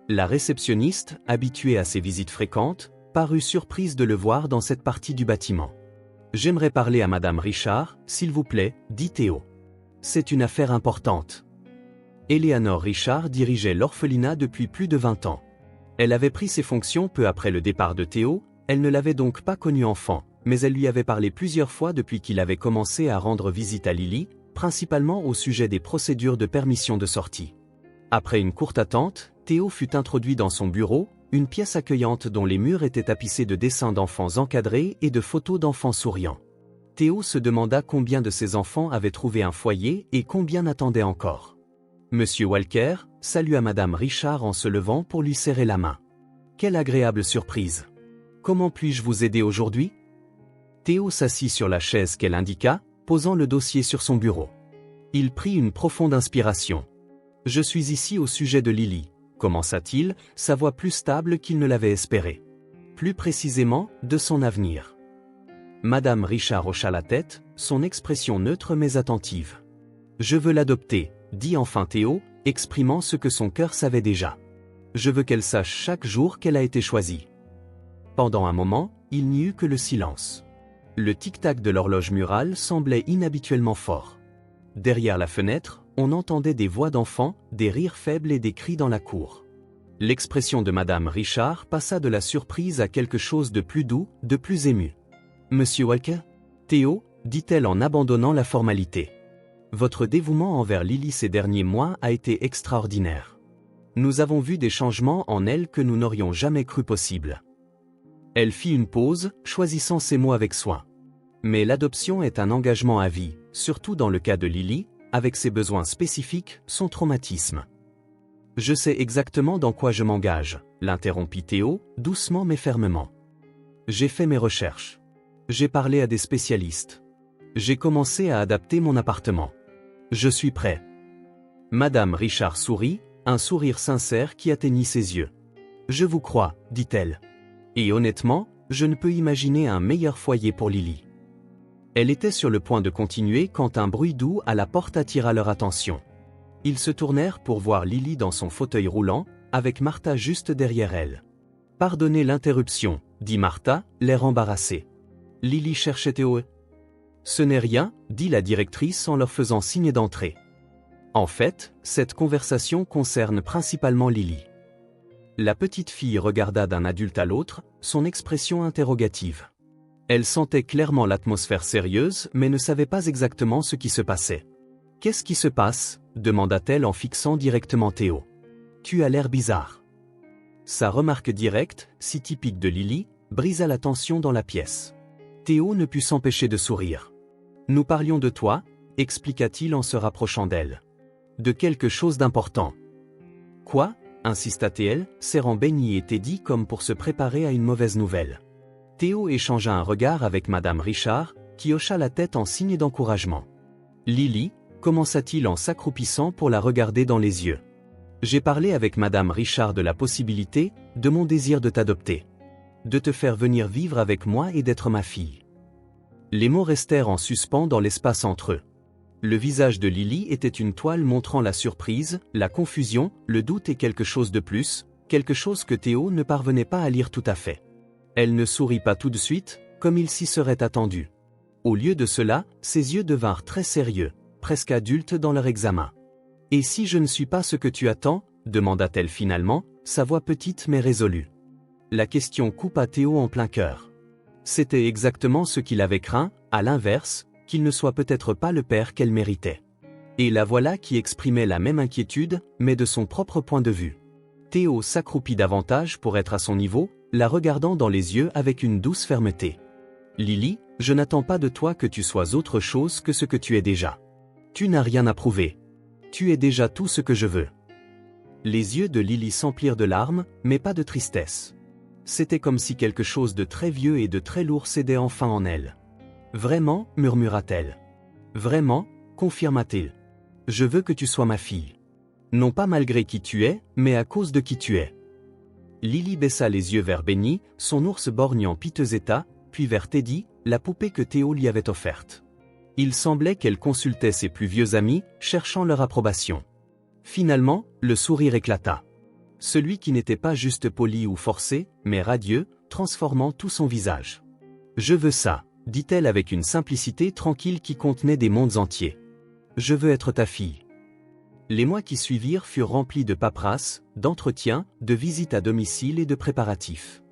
La réceptionniste, habituée à ses visites fréquentes, parut surprise de le voir dans cette partie du bâtiment. « J'aimerais parler à Madame Richard, s'il vous plaît, » dit Théo. « C'est une affaire importante. » Eleanor Richard dirigeait l'orphelinat depuis plus de 20 ans. Elle avait pris ses fonctions peu après le départ de Théo. Elle ne l'avait donc pas connu enfant, mais elle lui avait parlé plusieurs fois depuis qu'il avait commencé à rendre visite à Lily, principalement au sujet des procédures de permission de sortie. Après une courte attente, Théo fut introduit dans son bureau, une pièce accueillante dont les murs étaient tapissés de dessins d'enfants encadrés et de photos d'enfants souriants. Théo se demanda combien de ses enfants avaient trouvé un foyer et combien n'attendaient encore. Monsieur Walker salua Madame Richard en se levant pour lui serrer la main. Quelle agréable surprise! Comment puis-je vous aider aujourd'hui? Théo s'assit sur la chaise qu'elle indiqua, posant le dossier sur son bureau. Il prit une profonde inspiration. « Je suis ici au sujet de Lily », commença-t-il, sa voix plus stable qu'il ne l'avait espéré. Plus précisément, de son avenir. Madame Richard hocha la tête, son expression neutre mais attentive. « Je veux l'adopter », dit enfin Théo, exprimant ce que son cœur savait déjà. « Je veux qu'elle sache chaque jour qu'elle a été choisie. » Pendant un moment, il n'y eut que le silence. Le tic-tac de l'horloge murale semblait inhabituellement fort. Derrière la fenêtre, on entendait des voix d'enfants, des rires faibles et des cris dans la cour. L'expression de Madame Richard passa de la surprise à quelque chose de plus doux, de plus ému. « Monsieur Walker ?» Théo, dit-elle en abandonnant la formalité. « Votre dévouement envers Lily ces derniers mois a été extraordinaire. Nous avons vu des changements en elle que nous n'aurions jamais cru possibles. » Elle fit une pause, choisissant ses mots avec soin. « Mais l'adoption est un engagement à vie, surtout dans le cas de Lily, avec ses besoins spécifiques, son traumatisme. Je sais exactement dans quoi je m'engage, l'interrompit Théo, doucement mais fermement. J'ai fait mes recherches. J'ai parlé à des spécialistes. J'ai commencé à adapter mon appartement. Je suis prêt. Madame Richard sourit, un sourire sincère qui atteignit ses yeux. Je vous crois, dit-elle. Et honnêtement, je ne peux imaginer un meilleur foyer pour Lily. Elle était sur le point de continuer quand un bruit doux à la porte attira leur attention. Ils se tournèrent pour voir Lily dans son fauteuil roulant, avec Martha juste derrière elle. « Pardonnez l'interruption », dit Martha, l'air embarrassé. Lily cherchait Théo. « Ce n'est rien », dit la directrice en leur faisant signe d'entrer. En fait, cette conversation concerne principalement Lily. La petite fille regarda d'un adulte à l'autre, son expression interrogative. Elle sentait clairement l'atmosphère sérieuse mais ne savait pas exactement ce qui se passait. « Qu'est-ce qui se passe ?» demanda-t-elle en fixant directement Théo. « Tu as l'air bizarre. » Sa remarque directe, si typique de Lily, brisa la tension dans la pièce. Théo ne put s'empêcher de sourire. « Nous parlions de toi » expliqua-t-il en se rapprochant d'elle. « De quelque chose d'important. »« Quoi ?» insista-t-elle, serrant Benny et Teddy comme pour se préparer à une mauvaise nouvelle. Théo échangea un regard avec Madame Richard, qui hocha la tête en signe d'encouragement. « Lily » commença-t-il en s'accroupissant pour la regarder dans les yeux. « J'ai parlé avec Madame Richard de la possibilité, de mon désir de t'adopter. De te faire venir vivre avec moi et d'être ma fille. » Les mots restèrent en suspens dans l'espace entre eux. Le visage de Lily était une toile montrant la surprise, la confusion, le doute et quelque chose de plus, quelque chose que Théo ne parvenait pas à lire tout à fait. Elle ne sourit pas tout de suite, comme il s'y serait attendu. Au lieu de cela, ses yeux devinrent très sérieux, presque adultes dans leur examen. « Et si je ne suis pas ce que tu attends ?» demanda-t-elle finalement, sa voix petite mais résolue. La question coupa Théo en plein cœur. C'était exactement ce qu'il avait craint, à l'inverse, qu'il ne soit peut-être pas le père qu'elle méritait. Et la voilà qui exprimait la même inquiétude, mais de son propre point de vue. Théo s'accroupit davantage pour être à son niveau, la regardant dans les yeux avec une douce fermeté. « Lily, je n'attends pas de toi que tu sois autre chose que ce que tu es déjà. Tu n'as rien à prouver. Tu es déjà tout ce que je veux. » Les yeux de Lily s'emplirent de larmes, mais pas de tristesse. C'était comme si quelque chose de très vieux et de très lourd cédait enfin en elle. « Vraiment » murmura-t-elle. « Vraiment » confirma-t-il. « Je veux que tu sois ma fille. Non pas malgré qui tu es, mais à cause de qui tu es. » Lily baissa les yeux vers Benny, son ours borgne en piteux état, puis vers Teddy, la poupée que Théo lui avait offerte. Il semblait qu'elle consultait ses plus vieux amis, cherchant leur approbation. Finalement, le sourire éclata. Celui qui n'était pas juste poli ou forcé, mais radieux, transformant tout son visage. « Je veux ça », dit-elle avec une simplicité tranquille qui contenait des mondes entiers. « Je veux être ta fille. » Les mois qui suivirent furent remplis de paperasses, d'entretiens, de visites à domicile et de préparatifs.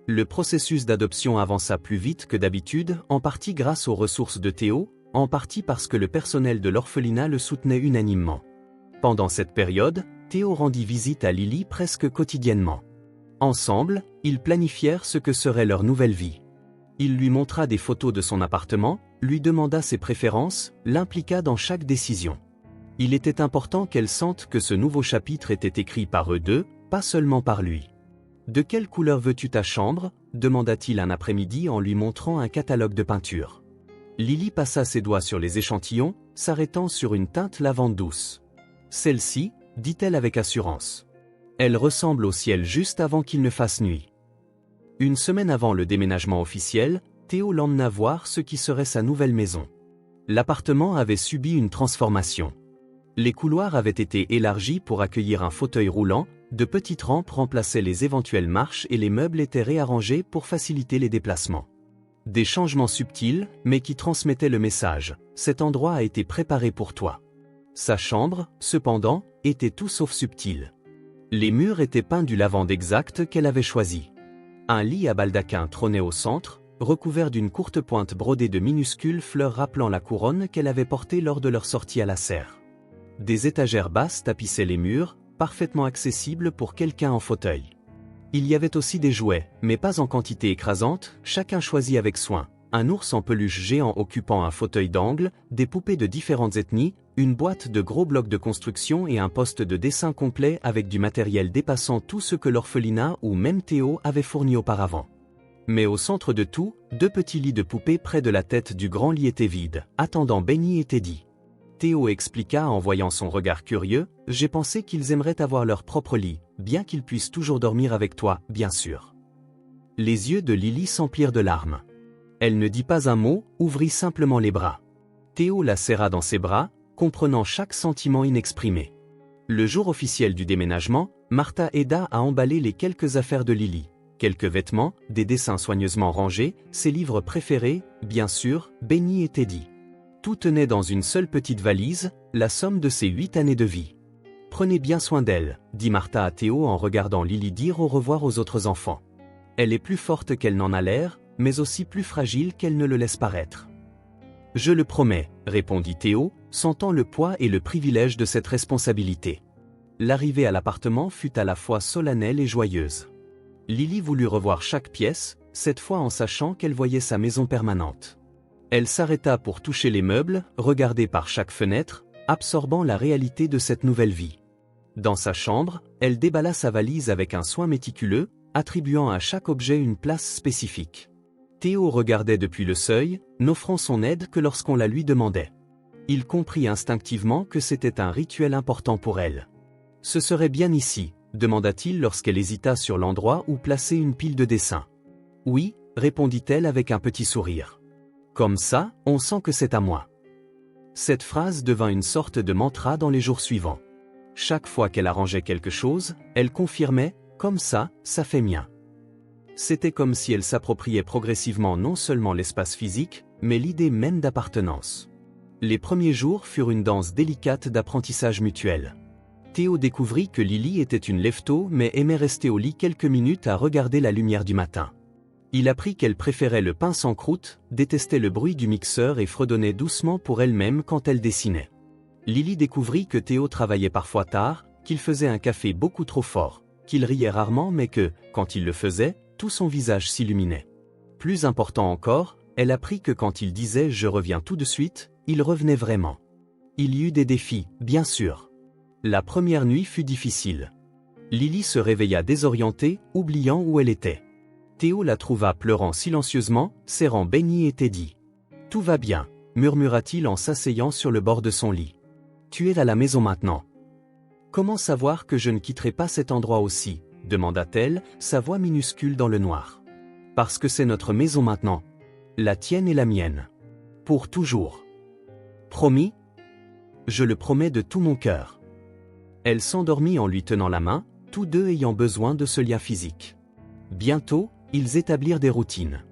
Le processus d'adoption avança plus vite que d'habitude, en partie grâce aux ressources de Théo, en partie parce que le personnel de l'orphelinat le soutenait unanimement. Pendant cette période, Théo rendit visite à Lily presque quotidiennement. Ensemble, ils planifièrent ce que serait leur nouvelle vie. Il lui montra des photos de son appartement, lui demanda ses préférences, l'impliqua dans chaque décision. Il était important qu'elle sente que ce nouveau chapitre était écrit par eux deux, pas seulement par lui. « De quelle couleur veux-tu ta chambre ?» demanda-t-il un après-midi en lui montrant un catalogue de peintures. Lily passa ses doigts sur les échantillons, s'arrêtant sur une teinte lavande douce. « Celle-ci » dit-elle avec assurance. « Elle ressemble au ciel juste avant qu'il ne fasse nuit. » Une semaine avant le déménagement officiel, Théo l'emmena voir ce qui serait sa nouvelle maison. L'appartement avait subi une transformation. Les couloirs avaient été élargis pour accueillir un fauteuil roulant, de petites rampes remplaçaient les éventuelles marches et les meubles étaient réarrangés pour faciliter les déplacements. Des changements subtils, mais qui transmettaient le message « Cet endroit a été préparé pour toi ». Sa chambre, cependant, était tout sauf subtile. Les murs étaient peints du lavande exact qu'elle avait choisi. Un lit à baldaquin trônait au centre, recouvert d'une courte pointe brodée de minuscules fleurs rappelant la couronne qu'elle avait portée lors de leur sortie à la serre. Des étagères basses tapissaient les murs, parfaitement accessibles pour quelqu'un en fauteuil. Il y avait aussi des jouets, mais pas en quantité écrasante, chacun choisi avec soin. un ours en peluche géant occupant un fauteuil d'angle, des poupées de différentes ethnies, une boîte de gros blocs de construction et un poste de dessin complet avec du matériel dépassant tout ce que l'orphelinat ou même Théo avait fourni auparavant. Mais au centre de tout, 2 petits lits de poupées près de la tête du grand lit étaient vides, attendant Benny et Teddy. Théo expliqua en voyant son regard curieux, « J'ai pensé qu'ils aimeraient avoir leur propre lit, bien qu'ils puissent toujours dormir avec toi, bien sûr. » Les yeux de Lily s'emplirent de larmes. Elle ne dit pas un mot, ouvrit simplement les bras. Théo la serra dans ses bras, comprenant chaque sentiment inexprimé. Le jour officiel du déménagement, Martha aida à emballer les quelques affaires de Lily. Quelques vêtements, des dessins soigneusement rangés, ses livres préférés, bien sûr, Benny et Teddy. Tout tenait dans une seule petite valise, la somme de ses 8 années de vie. « Prenez bien soin d'elle », dit Martha à Théo en regardant Lily dire au revoir aux autres enfants. « Elle est plus forte qu'elle n'en a l'air, mais aussi plus fragile qu'elle ne le laisse paraître. »« Je le promets », répondit Théo, sentant le poids et le privilège de cette responsabilité. L'arrivée à l'appartement fut à la fois solennelle et joyeuse. Lily voulut revoir chaque pièce, cette fois en sachant qu'elle voyait sa maison permanente. Elle s'arrêta pour toucher les meubles, regarder par chaque fenêtre, absorbant la réalité de cette nouvelle vie. Dans sa chambre, elle déballa sa valise avec un soin méticuleux, attribuant à chaque objet une place spécifique. Théo regardait depuis le seuil, n'offrant son aide que lorsqu'on la lui demandait. Il comprit instinctivement que c'était un rituel important pour elle. « Ce serait bien ici », demanda-t-il lorsqu'elle hésita sur l'endroit où placer une pile de dessins. « Oui », répondit-elle avec un petit sourire. « Comme ça, on sent que c'est à moi. » Cette phrase devint une sorte de mantra dans les jours suivants. Chaque fois qu'elle arrangeait quelque chose, elle confirmait « Comme ça, ça fait mien ». C'était comme si elle s'appropriait progressivement non seulement l'espace physique, mais l'idée même d'appartenance. Les premiers jours furent une danse délicate d'apprentissage mutuel. Théo découvrit que Lily était une lève-tôt mais aimait rester au lit quelques minutes à regarder la lumière du matin. Il apprit qu'elle préférait le pain sans croûte, détestait le bruit du mixeur et fredonnait doucement pour elle-même quand elle dessinait. Lily découvrit que Théo travaillait parfois tard, qu'il faisait un café beaucoup trop fort, qu'il riait rarement mais que, quand il le faisait, tout son visage s'illuminait. Plus important encore, elle apprit que quand il disait « je reviens tout de suite », il revenait vraiment. Il y eut des défis, bien sûr. La première nuit fut difficile. Lily se réveilla désorientée, oubliant où elle était. Théo la trouva pleurant silencieusement, serrant Benny et Teddy. « Tout va bien », murmura-t-il en s'asseyant sur le bord de son lit. « Tu es à la maison maintenant. »« Comment savoir que je ne quitterai pas cet endroit aussi ?» demanda-t-elle, sa voix minuscule dans le noir. « Parce que c'est notre maison maintenant. La tienne et la mienne. Pour toujours. »« Promis ? » ?»« Je le promets de tout mon cœur. » Elle s'endormit en lui tenant la main, tous deux ayant besoin de ce lien physique. Bientôt, ils établirent des routines.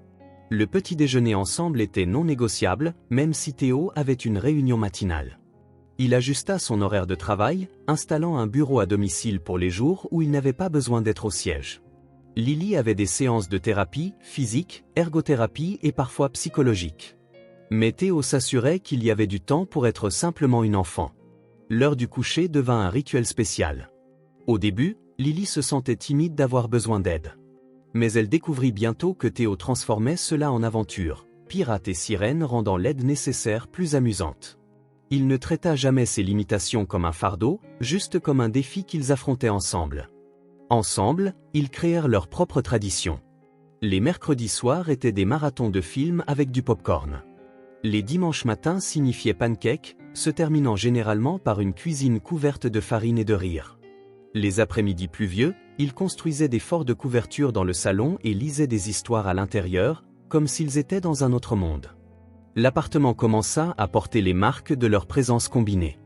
Le petit déjeuner ensemble était non négociable, même si Théo avait une réunion matinale. Il ajusta son horaire de travail, installant un bureau à domicile pour les jours où il n'avait pas besoin d'être au siège. Lily avait des séances de thérapie, physique, ergothérapie et parfois psychologique. Mais Théo s'assurait qu'il y avait du temps pour être simplement une enfant. L'heure du coucher devint un rituel spécial. Au début, Lily se sentait timide d'avoir besoin d'aide. Mais elle découvrit bientôt que Théo transformait cela en aventure, pirate et sirène rendant l'aide nécessaire plus amusante. Il ne traita jamais ses limitations comme un fardeau, juste comme un défi qu'ils affrontaient ensemble. Ensemble, ils créèrent leur propre tradition. Les mercredis soirs étaient des marathons de films avec du popcorn. Les dimanches matins signifiaient pancakes, se terminant généralement par une cuisine couverte de farine et de rire. Les après-midi pluvieux, ils construisaient des forts de couverture dans le salon et lisaient des histoires à l'intérieur, comme s'ils étaient dans un autre monde. L'appartement commença à porter les marques de leur présence combinée.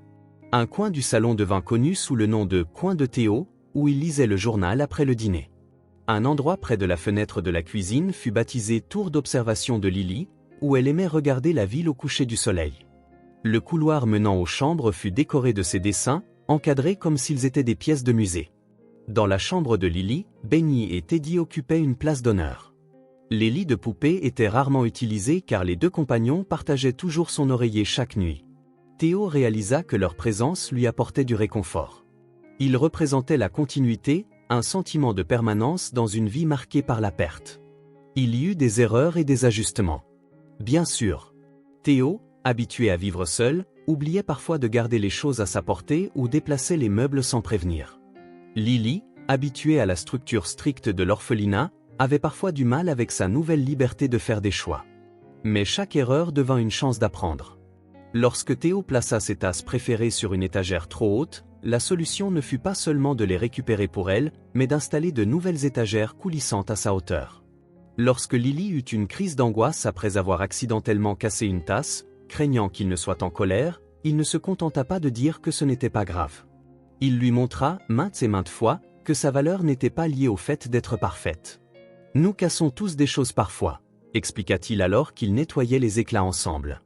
Un coin du salon devint connu sous le nom de « coin de Théo », où il lisait le journal après le dîner. Un endroit près de la fenêtre de la cuisine fut baptisé « tour d'observation de Lily », où elle aimait regarder la ville au coucher du soleil. Le couloir menant aux chambres fut décoré de ses dessins, encadrés comme s'ils étaient des pièces de musée. Dans la chambre de Lily, Benny et Teddy occupaient une place d'honneur. Les lits de poupées étaient rarement utilisés car les deux compagnons partageaient toujours son oreiller chaque nuit. Théo réalisa que leur présence lui apportait du réconfort. Ils représentaient la continuité, un sentiment de permanence dans une vie marquée par la perte. Il y eut des erreurs et des ajustements. Bien sûr. Théo, habitué à vivre seul, oubliait parfois de garder les choses à sa portée ou déplaçait les meubles sans prévenir. Lily, habituée à la structure stricte de l'orphelinat, avait parfois du mal avec sa nouvelle liberté de faire des choix. Mais chaque erreur devint une chance d'apprendre. Lorsque Théo plaça ses tasses préférées sur une étagère trop haute, la solution ne fut pas seulement de les récupérer pour elle, mais d'installer de nouvelles étagères coulissantes à sa hauteur. Lorsque Lily eut une crise d'angoisse après avoir accidentellement cassé une tasse, craignant qu'il ne soit en colère, il ne se contenta pas de dire que ce n'était pas grave. Il lui montra, maintes et maintes fois, que sa valeur n'était pas liée au fait d'être parfaite. « Nous cassons tous des choses parfois », expliqua-t-il alors qu'ils nettoyaient les éclats ensemble.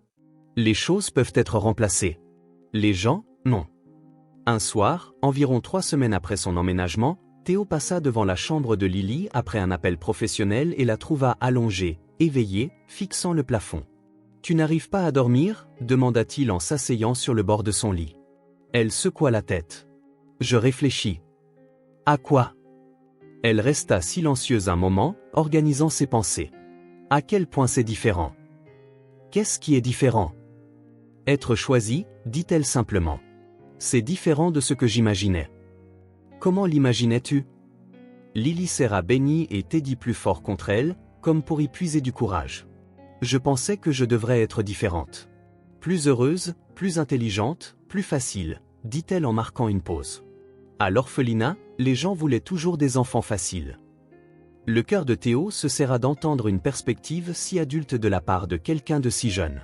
Les choses peuvent être remplacées. Les gens, non. Un soir, environ 3 semaines après son emménagement, Théo passa devant la chambre de Lily après un appel professionnel et la trouva allongée, éveillée, fixant le plafond. « Tu n'arrives pas à dormir » demanda-t-il en s'asseyant sur le bord de son lit. Elle secoua la tête. « Je réfléchis. »« À quoi ?» Elle resta silencieuse un moment, organisant ses pensées. « À quel point c'est différent ?»« Qu'est-ce qui est différent ?» Être choisi, dit-elle simplement. C'est différent de ce que j'imaginais. Comment l'imaginais-tu? Lily serra Benny et Teddy plus fort contre elle, comme pour y puiser du courage. Je pensais que je devrais être différente. Plus heureuse, plus intelligente, plus facile, dit-elle en marquant une pause. À l'orphelinat, les gens voulaient toujours des enfants faciles. Le cœur de Théo se serra d'entendre une perspective si adulte de la part de quelqu'un de si jeune.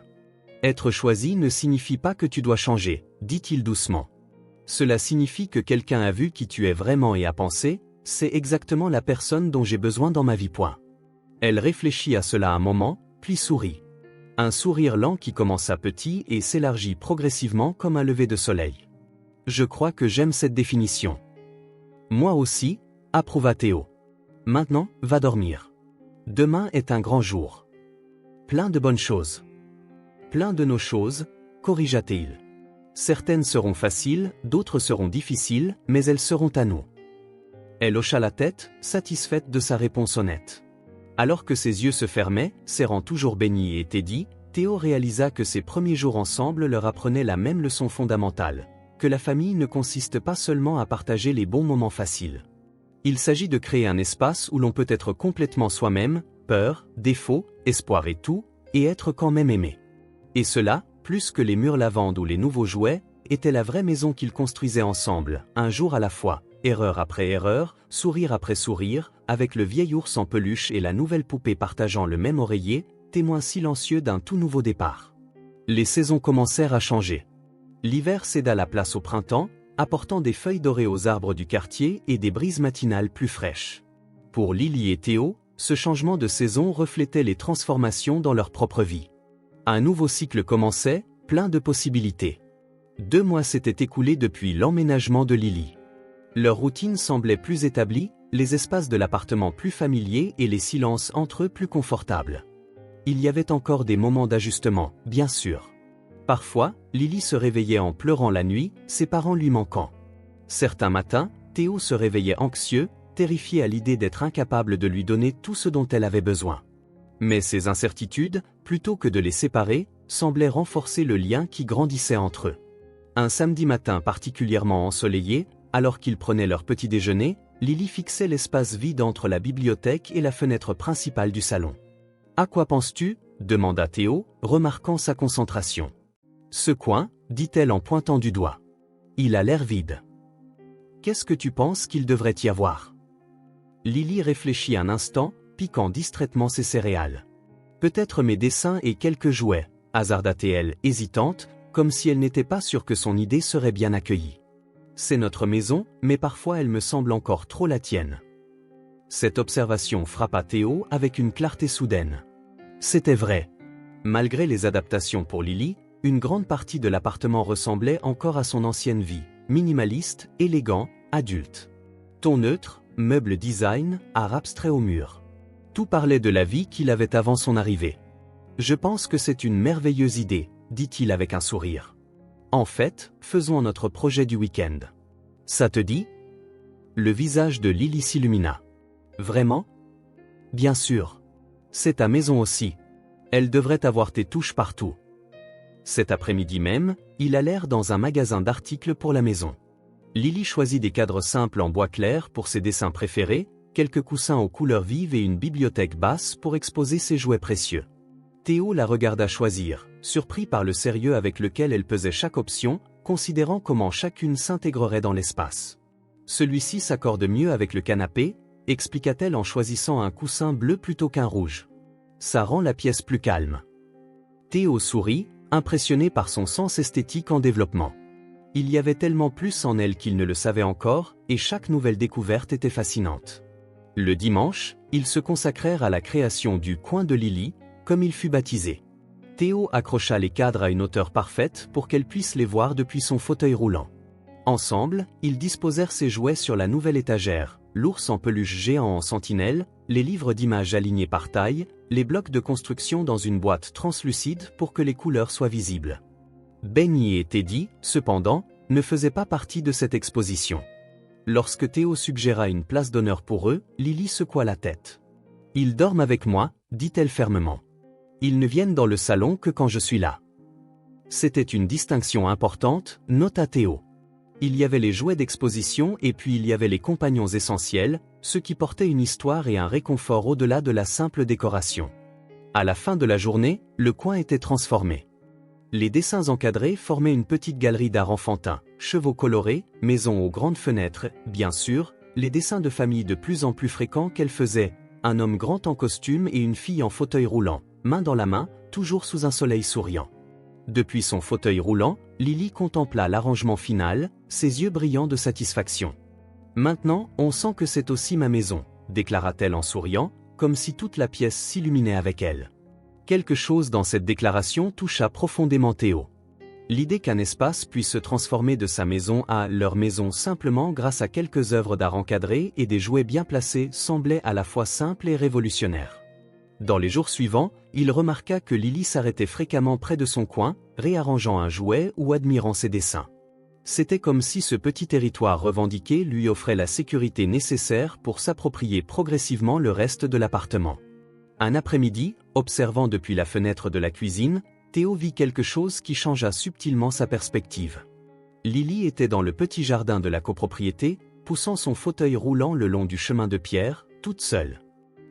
Être choisi ne signifie pas que tu dois changer, dit-il doucement. Cela signifie que quelqu'un a vu qui tu es vraiment et a pensé, c'est exactement la personne dont j'ai besoin dans ma vie. Point. Elle réfléchit à cela un moment, puis sourit. Un sourire lent qui commença petit et s'élargit progressivement comme un lever de soleil. Je crois que j'aime cette définition. Moi aussi, approuva Théo. Maintenant, va dormir. Demain est un grand jour. Plein de bonnes choses. Plein de nos choses, corrigea-t-il. Certaines seront faciles, d'autres seront difficiles, mais elles seront à nous. Elle hocha la tête, satisfaite de sa réponse honnête. Alors que ses yeux se fermaient, serrant toujours Benny et Teddy, Théo réalisa que ses premiers jours ensemble leur apprenaient la même leçon fondamentale, que la famille ne consiste pas seulement à partager les bons moments faciles. Il s'agit de créer un espace où l'on peut être complètement soi-même, peur, défauts, espoir et tout, et être quand même aimé. Et cela, plus que les murs lavandes ou les nouveaux jouets, était la vraie maison qu'ils construisaient ensemble, un jour à la fois, erreur après erreur, sourire après sourire, avec le vieil ours en peluche et la nouvelle poupée partageant le même oreiller, témoin silencieux d'un tout nouveau départ. Les saisons commencèrent à changer. L'hiver céda la place au printemps, apportant des feuilles dorées aux arbres du quartier et des brises matinales plus fraîches. Pour Lily et Théo, ce changement de saison reflétait les transformations dans leur propre vie. Un nouveau cycle commençait, plein de possibilités. 2 mois s'étaient écoulés depuis l'emménagement de Lily. Leur routine semblait plus établie, les espaces de l'appartement plus familiers et les silences entre eux plus confortables. Il y avait encore des moments d'ajustement, bien sûr. Parfois, Lily se réveillait en pleurant la nuit, ses parents lui manquant. Certains matins, Théo se réveillait anxieux, terrifié à l'idée d'être incapable de lui donner tout ce dont elle avait besoin. Mais ces incertitudes, plutôt que de les séparer, semblaient renforcer le lien qui grandissait entre eux. Un samedi matin particulièrement ensoleillé, alors qu'ils prenaient leur petit déjeuner, Lily fixait l'espace vide entre la bibliothèque et la fenêtre principale du salon. « À quoi penses-tu » demanda Théo, remarquant sa concentration. « Ce coin » dit-elle en pointant du doigt. « Il a l'air vide. »« Qu'est-ce que tu penses qu'il devrait y avoir » Lily réfléchit un instant, piquant distraitement ses céréales. « Peut-être mes dessins et quelques jouets » hasarda-t-elle, hésitante, comme si elle n'était pas sûre que son idée serait bien accueillie. « C'est notre maison, mais parfois elle me semble encore trop la tienne. » Cette observation frappa Théo avec une clarté soudaine. C'était vrai. Malgré les adaptations pour Lily, une grande partie de l'appartement ressemblait encore à son ancienne vie, minimaliste, élégant, adulte. Ton neutre, meuble design, art abstrait au mur. Tout parlait de la vie qu'il avait avant son arrivée. « Je pense que c'est une merveilleuse idée », dit-il avec un sourire. « En fait, faisons notre projet du week-end. Ça te dit ?» Le visage de Lily s'illumina. « Vraiment ? Bien sûr. C'est ta maison aussi. Elle devrait avoir tes touches partout. Cet après-midi même, ils allèrent dans un magasin d'articles pour la maison. Lily choisit des cadres simples en bois clair pour ses dessins préférés, quelques coussins aux couleurs vives et une bibliothèque basse pour exposer ses jouets précieux. Théo la regarda choisir, surpris par le sérieux avec lequel elle pesait chaque option, considérant comment chacune s'intégrerait dans l'espace. Celui-ci s'accorde mieux avec le canapé, expliqua-t-elle en choisissant un coussin bleu plutôt qu'un rouge. Ça rend la pièce plus calme. Théo sourit, impressionné par son sens esthétique en développement. Il y avait tellement plus en elle qu'il ne le savait encore, et chaque nouvelle découverte était fascinante. Le dimanche, ils se consacrèrent à la création du coin de Lily, comme il fut baptisé. Théo accrocha les cadres à une hauteur parfaite pour qu'elle puisse les voir depuis son fauteuil roulant. Ensemble, ils disposèrent ses jouets sur la nouvelle étagère, l'ours en peluche géant en sentinelle, les livres d'images alignés par taille, les blocs de construction dans une boîte translucide pour que les couleurs soient visibles. Benny et Teddy, cependant, ne faisaient pas partie de cette exposition. Lorsque Théo suggéra une place d'honneur pour eux, Lily secoua la tête. « Ils dorment avec moi », dit-elle fermement. « Ils ne viennent dans le salon que quand je suis là. » C'était une distinction importante, nota Théo. Il y avait les jouets d'exposition et puis il y avait les compagnons essentiels, ceux qui portaient une histoire et un réconfort au-delà de la simple décoration. À la fin de la journée, le coin était transformé. Les dessins encadrés formaient une petite galerie d'art enfantin, chevaux colorés, maisons aux grandes fenêtres, bien sûr, les dessins de famille de plus en plus fréquents qu'elle faisait, un homme grand en costume et une fille en fauteuil roulant, main dans la main, toujours sous un soleil souriant. Depuis son fauteuil roulant, Lily contempla l'arrangement final, ses yeux brillants de satisfaction. « Maintenant, on sent que c'est aussi ma maison », déclara-t-elle en souriant, comme si toute la pièce s'illuminait avec elle. Quelque chose dans cette déclaration toucha profondément Théo. L'idée qu'un espace puisse se transformer de sa maison à leur maison simplement grâce à quelques œuvres d'art encadrées et des jouets bien placés semblait à la fois simple et révolutionnaire. Dans les jours suivants, il remarqua que Lily s'arrêtait fréquemment près de son coin, réarrangeant un jouet ou admirant ses dessins. C'était comme si ce petit territoire revendiqué lui offrait la sécurité nécessaire pour s'approprier progressivement le reste de l'appartement. Un après-midi, observant depuis la fenêtre de la cuisine, Théo vit quelque chose qui changea subtilement sa perspective. Lily était dans le petit jardin de la copropriété, poussant son fauteuil roulant le long du chemin de pierre, toute seule.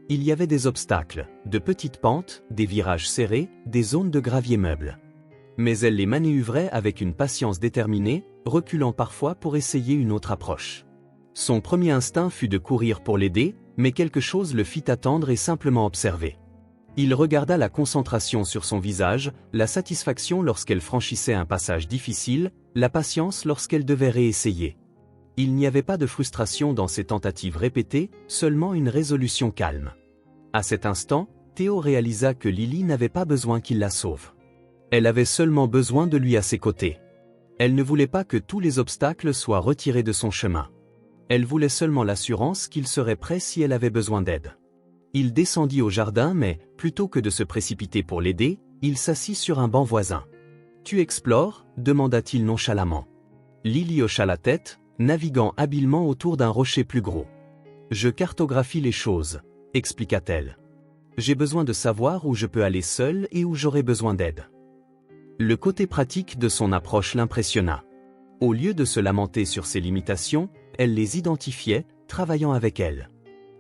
Il y avait des obstacles, de petites pentes, des virages serrés, des zones de gravier meuble. Mais elle les manœuvrait avec une patience déterminée, reculant parfois pour essayer une autre approche. Son premier instinct fut de courir pour l'aider, mais quelque chose le fit attendre et simplement observer. Il regarda la concentration sur son visage, la satisfaction lorsqu'elle franchissait un passage difficile, la patience lorsqu'elle devait réessayer. Il n'y avait pas de frustration dans ces tentatives répétées, seulement une résolution calme. À cet instant, Théo réalisa que Lily n'avait pas besoin qu'il la sauve. Elle avait seulement besoin de lui à ses côtés. Elle ne voulait pas que tous les obstacles soient retirés de son chemin. Elle voulait seulement l'assurance qu'il serait prêt si elle avait besoin d'aide. Il descendit au jardin mais, plutôt que de se précipiter pour l'aider, il s'assit sur un banc voisin. « Tu explores » demanda-t-il nonchalamment. Lily hocha la tête, naviguant habilement autour d'un rocher plus gros. « Je cartographie les choses » expliqua-t-elle. « J'ai besoin de savoir où je peux aller seule et où j'aurai besoin d'aide. » Le côté pratique de son approche l'impressionna. Au lieu de se lamenter sur ses limitations, elle les identifiait, travaillant avec elles.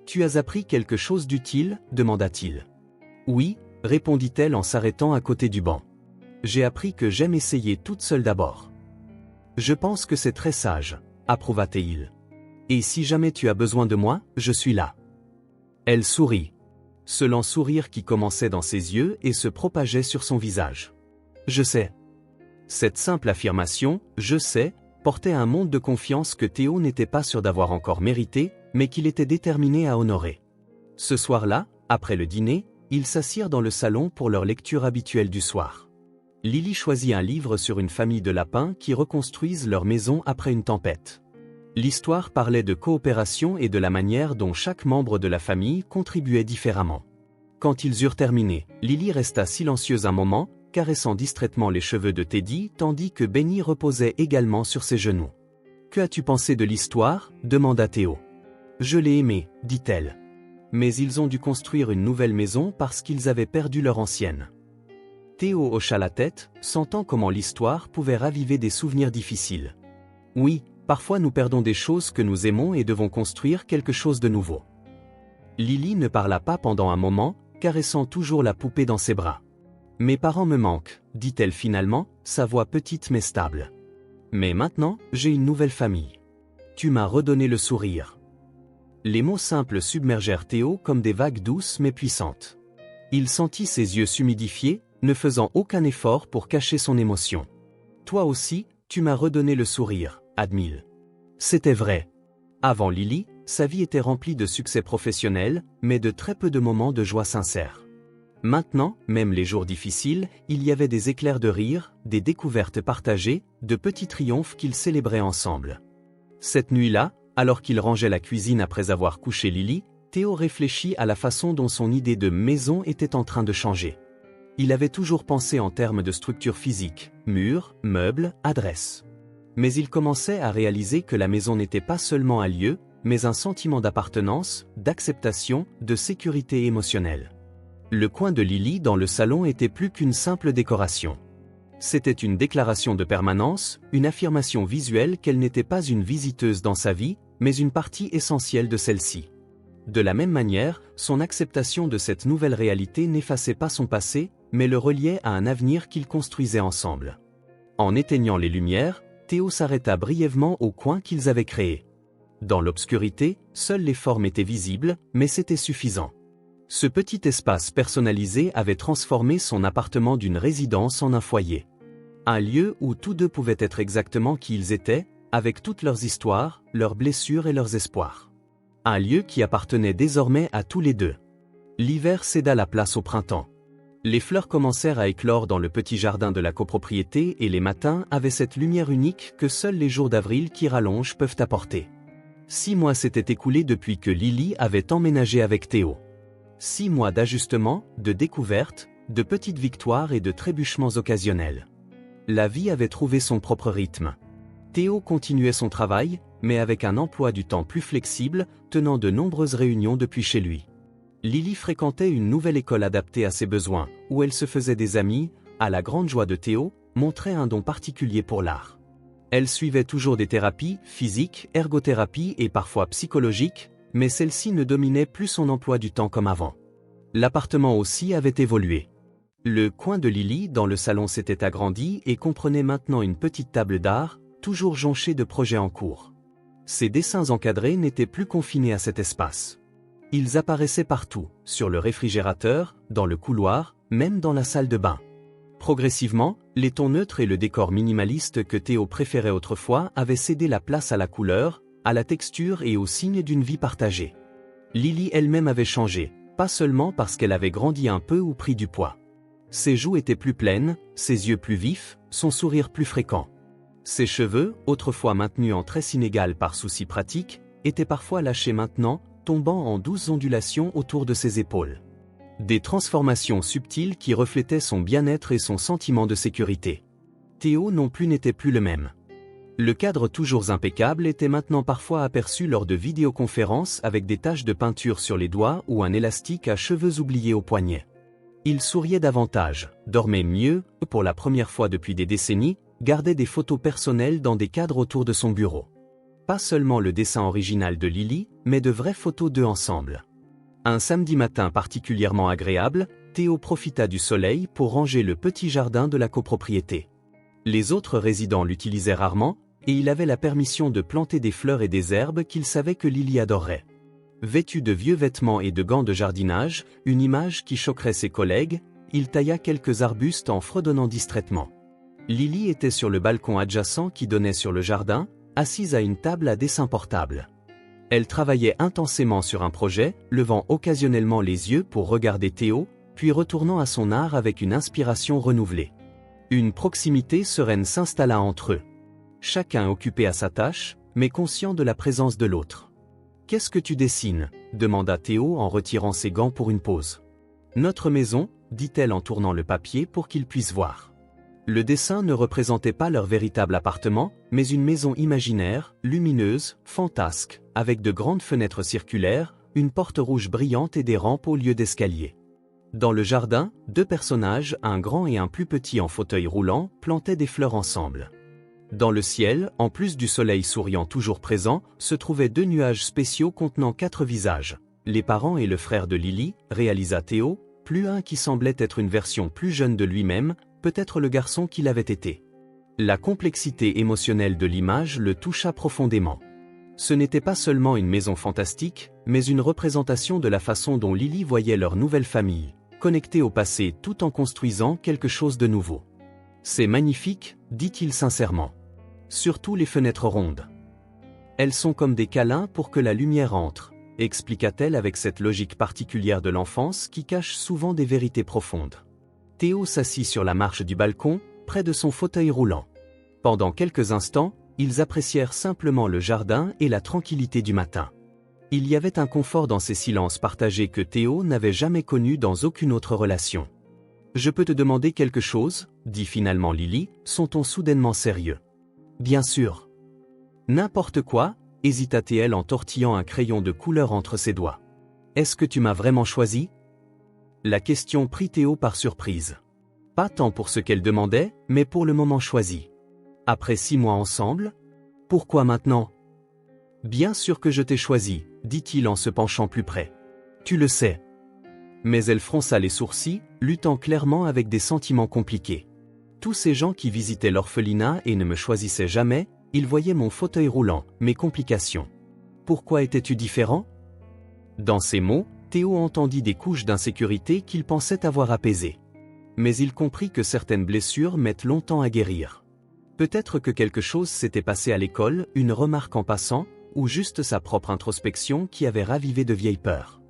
« Tu as appris quelque chose d'utile » demanda-t-il. « Oui » répondit-elle en s'arrêtant à côté du banc. « J'ai appris que j'aime essayer toute seule d'abord. »« Je pense que c'est très sage » approuva-t-il. « Et si jamais tu as besoin de moi, je suis là. » Elle sourit. Ce lent sourire qui commençait dans ses yeux et se propageait sur son visage. « Je sais. » Cette simple affirmation, « je sais », portait un monde de confiance que Théo n'était pas sûr d'avoir encore mérité, mais qu'il était déterminé à honorer. Ce soir-là, après le dîner, ils s'assirent dans le salon pour leur lecture habituelle du soir. Lily choisit un livre sur une famille de lapins qui reconstruisent leur maison après une tempête. L'histoire parlait de coopération et de la manière dont chaque membre de la famille contribuait différemment. Quand ils eurent terminé, Lily resta silencieuse un moment, caressant distraitement les cheveux de Teddy tandis que Benny reposait également sur ses genoux. « Que as-tu pensé de l'histoire » demanda Théo. « Je l'ai aimé » dit-elle. « mais ils ont dû construire une nouvelle maison parce qu'ils avaient perdu leur ancienne. Théo hocha la tête, sentant comment l'histoire pouvait raviver des souvenirs difficiles. Oui, parfois nous perdons des choses que nous aimons et devons construire quelque chose de nouveau. Lily ne parla pas pendant un moment, caressant toujours la poupée dans ses bras. « Mes parents me manquent », dit-elle finalement, sa voix petite mais stable. « Mais maintenant, j'ai une nouvelle famille. Tu m'as redonné le sourire. » Les mots simples submergèrent Théo comme des vagues douces mais puissantes. Il sentit ses yeux s'humidifier, ne faisant aucun effort pour cacher son émotion. « Toi aussi, tu m'as redonné le sourire, admit-il. C'était vrai. Avant Lily, sa vie était remplie de succès professionnels, mais de très peu de moments de joie sincère. Maintenant, même les jours difficiles, il y avait des éclairs de rire, des découvertes partagées, de petits triomphes qu'ils célébraient ensemble. Cette nuit-là, alors qu'il rangeait la cuisine après avoir couché Lily, Théo réfléchit à la façon dont son idée de maison était en train de changer. Il avait toujours pensé en termes de structure physique, murs, meubles, adresses. Mais il commençait à réaliser que la maison n'était pas seulement un lieu, mais un sentiment d'appartenance, d'acceptation, de sécurité émotionnelle. Le coin de Lily dans le salon était plus qu'une simple décoration. C'était une déclaration de permanence, une affirmation visuelle qu'elle n'était pas une visiteuse dans sa vie, mais une partie essentielle de celle-ci. De la même manière, son acceptation de cette nouvelle réalité n'effaçait pas son passé, mais le reliait à un avenir qu'ils construisaient ensemble. En éteignant les lumières, Théo s'arrêta brièvement au coin qu'ils avaient créé. Dans l'obscurité, seules les formes étaient visibles, mais c'était suffisant. Ce petit espace personnalisé avait transformé son appartement d'une résidence en un foyer. Un lieu où tous deux pouvaient être exactement qui ils étaient, avec toutes leurs histoires, leurs blessures et leurs espoirs. Un lieu qui appartenait désormais à tous les deux. L'hiver céda la place au printemps. Les fleurs commencèrent à éclore dans le petit jardin de la copropriété et les matins avaient cette lumière unique que seuls les jours d'avril qui rallongent peuvent apporter. 6 mois s'étaient écoulés depuis que Lily avait emménagé avec Théo. 6 mois d'ajustements, de découvertes, de petites victoires et de trébuchements occasionnels. La vie avait trouvé son propre rythme. Théo continuait son travail, mais avec un emploi du temps plus flexible, tenant de nombreuses réunions depuis chez lui. Lily fréquentait une nouvelle école adaptée à ses besoins, où elle se faisait des amis, à la grande joie de Théo, montrait un don particulier pour l'art. Elle suivait toujours des thérapies, physiques, ergothérapie et parfois psychologiques, mais celle-ci ne dominait plus son emploi du temps comme avant. L'appartement aussi avait évolué. Le coin de Lily dans le salon s'était agrandi et comprenait maintenant une petite table d'art, toujours jonchée de projets en cours. Ses dessins encadrés n'étaient plus confinés à cet espace. Ils apparaissaient partout, sur le réfrigérateur, dans le couloir, même dans la salle de bain. Progressivement, les tons neutres et le décor minimaliste que Théo préférait autrefois avaient cédé la place à la couleur, à la texture et aux signes d'une vie partagée. Lily elle-même avait changé, pas seulement parce qu'elle avait grandi un peu ou pris du poids. Ses joues étaient plus pleines, ses yeux plus vifs, son sourire plus fréquent. Ses cheveux, autrefois maintenus en tresse inégale par souci pratique, étaient parfois lâchés maintenant, tombant en douces ondulations autour de ses épaules. Des transformations subtiles qui reflétaient son bien-être et son sentiment de sécurité. Théo non plus n'était plus le même. Le cadre toujours impeccable était maintenant parfois aperçu lors de vidéoconférences avec des taches de peinture sur les doigts ou un élastique à cheveux oublié au poignet. Il souriait davantage, dormait mieux, pour la première fois depuis des décennies, gardait des photos personnelles dans des cadres autour de son bureau. Pas seulement le dessin original de Lily, mais de vraies photos d'eux ensemble. Un samedi matin particulièrement agréable, Théo profita du soleil pour ranger le petit jardin de la copropriété. Les autres résidents l'utilisaient rarement, et il avait la permission de planter des fleurs et des herbes qu'il savait que Lily adorerait. Vêtu de vieux vêtements et de gants de jardinage, une image qui choquerait ses collègues, il tailla quelques arbustes en fredonnant distraitement. Lily était sur le balcon adjacent qui donnait sur le jardin, assise à une table à dessin portable. Elle travaillait intensément sur un projet, levant occasionnellement les yeux pour regarder Théo, puis retournant à son art avec une inspiration renouvelée. Une proximité sereine s'installa entre eux. Chacun occupé à sa tâche, mais conscient de la présence de l'autre. « Qu'est-ce que tu dessines ?» demanda Théo en retirant ses gants pour une pause. « Notre maison » dit-elle en tournant le papier pour qu'il puisse voir. Le dessin ne représentait pas leur véritable appartement, mais une maison imaginaire, lumineuse, fantasque, avec de grandes fenêtres circulaires, une porte rouge brillante et des rampes au lieu d'escalier. Dans le jardin, 2 personnages, un grand et un plus petit en fauteuil roulant, plantaient des fleurs ensemble. Dans le ciel, en plus du soleil souriant toujours présent, se trouvaient 2 nuages spéciaux contenant 4 visages. Les parents et le frère de Lily, réalisa Théo, plus un qui semblait être une version plus jeune de lui-même, peut-être le garçon qu'il avait été. La complexité émotionnelle de l'image le toucha profondément. Ce n'était pas seulement une maison fantastique, mais une représentation de la façon dont Lily voyait leur nouvelle famille, connectée au passé tout en construisant quelque chose de nouveau. « C'est magnifique », dit-il sincèrement. « Surtout les fenêtres rondes. Elles sont comme des câlins pour que la lumière entre, expliqua-t-elle avec cette logique particulière de l'enfance qui cache souvent des vérités profondes. Théo s'assit sur la marche du balcon, près de son fauteuil roulant. Pendant quelques instants, ils apprécièrent simplement le jardin et la tranquillité du matin. Il y avait un confort dans ces silences partagés que Théo n'avait jamais connu dans aucune autre relation. « Je peux te demander quelque chose ?» dit finalement Lily, son ton soudainement sérieux. « Bien sûr. »« N'importe quoi ?» hésita-t-elle en tortillant un crayon de couleur entre ses doigts. « Est-ce que tu m'as vraiment choisi ?» La question prit Théo par surprise. Pas tant pour ce qu'elle demandait, mais pour le moment choisi. Après 6 mois ensemble ? Pourquoi maintenant ? Bien sûr que je t'ai choisi, dit-il en se penchant plus près. Tu le sais. Mais elle fronça les sourcils, luttant clairement avec des sentiments compliqués. Tous ces gens qui visitaient l'orphelinat et ne me choisissaient jamais, ils voyaient mon fauteuil roulant, mes complications. Pourquoi étais-tu différent ? Dans ces mots, Théo entendit des couches d'insécurité qu'il pensait avoir apaisées. Mais il comprit que certaines blessures mettent longtemps à guérir. Peut-être que quelque chose s'était passé à l'école, une remarque en passant, ou juste sa propre introspection qui avait ravivé de vieilles peurs.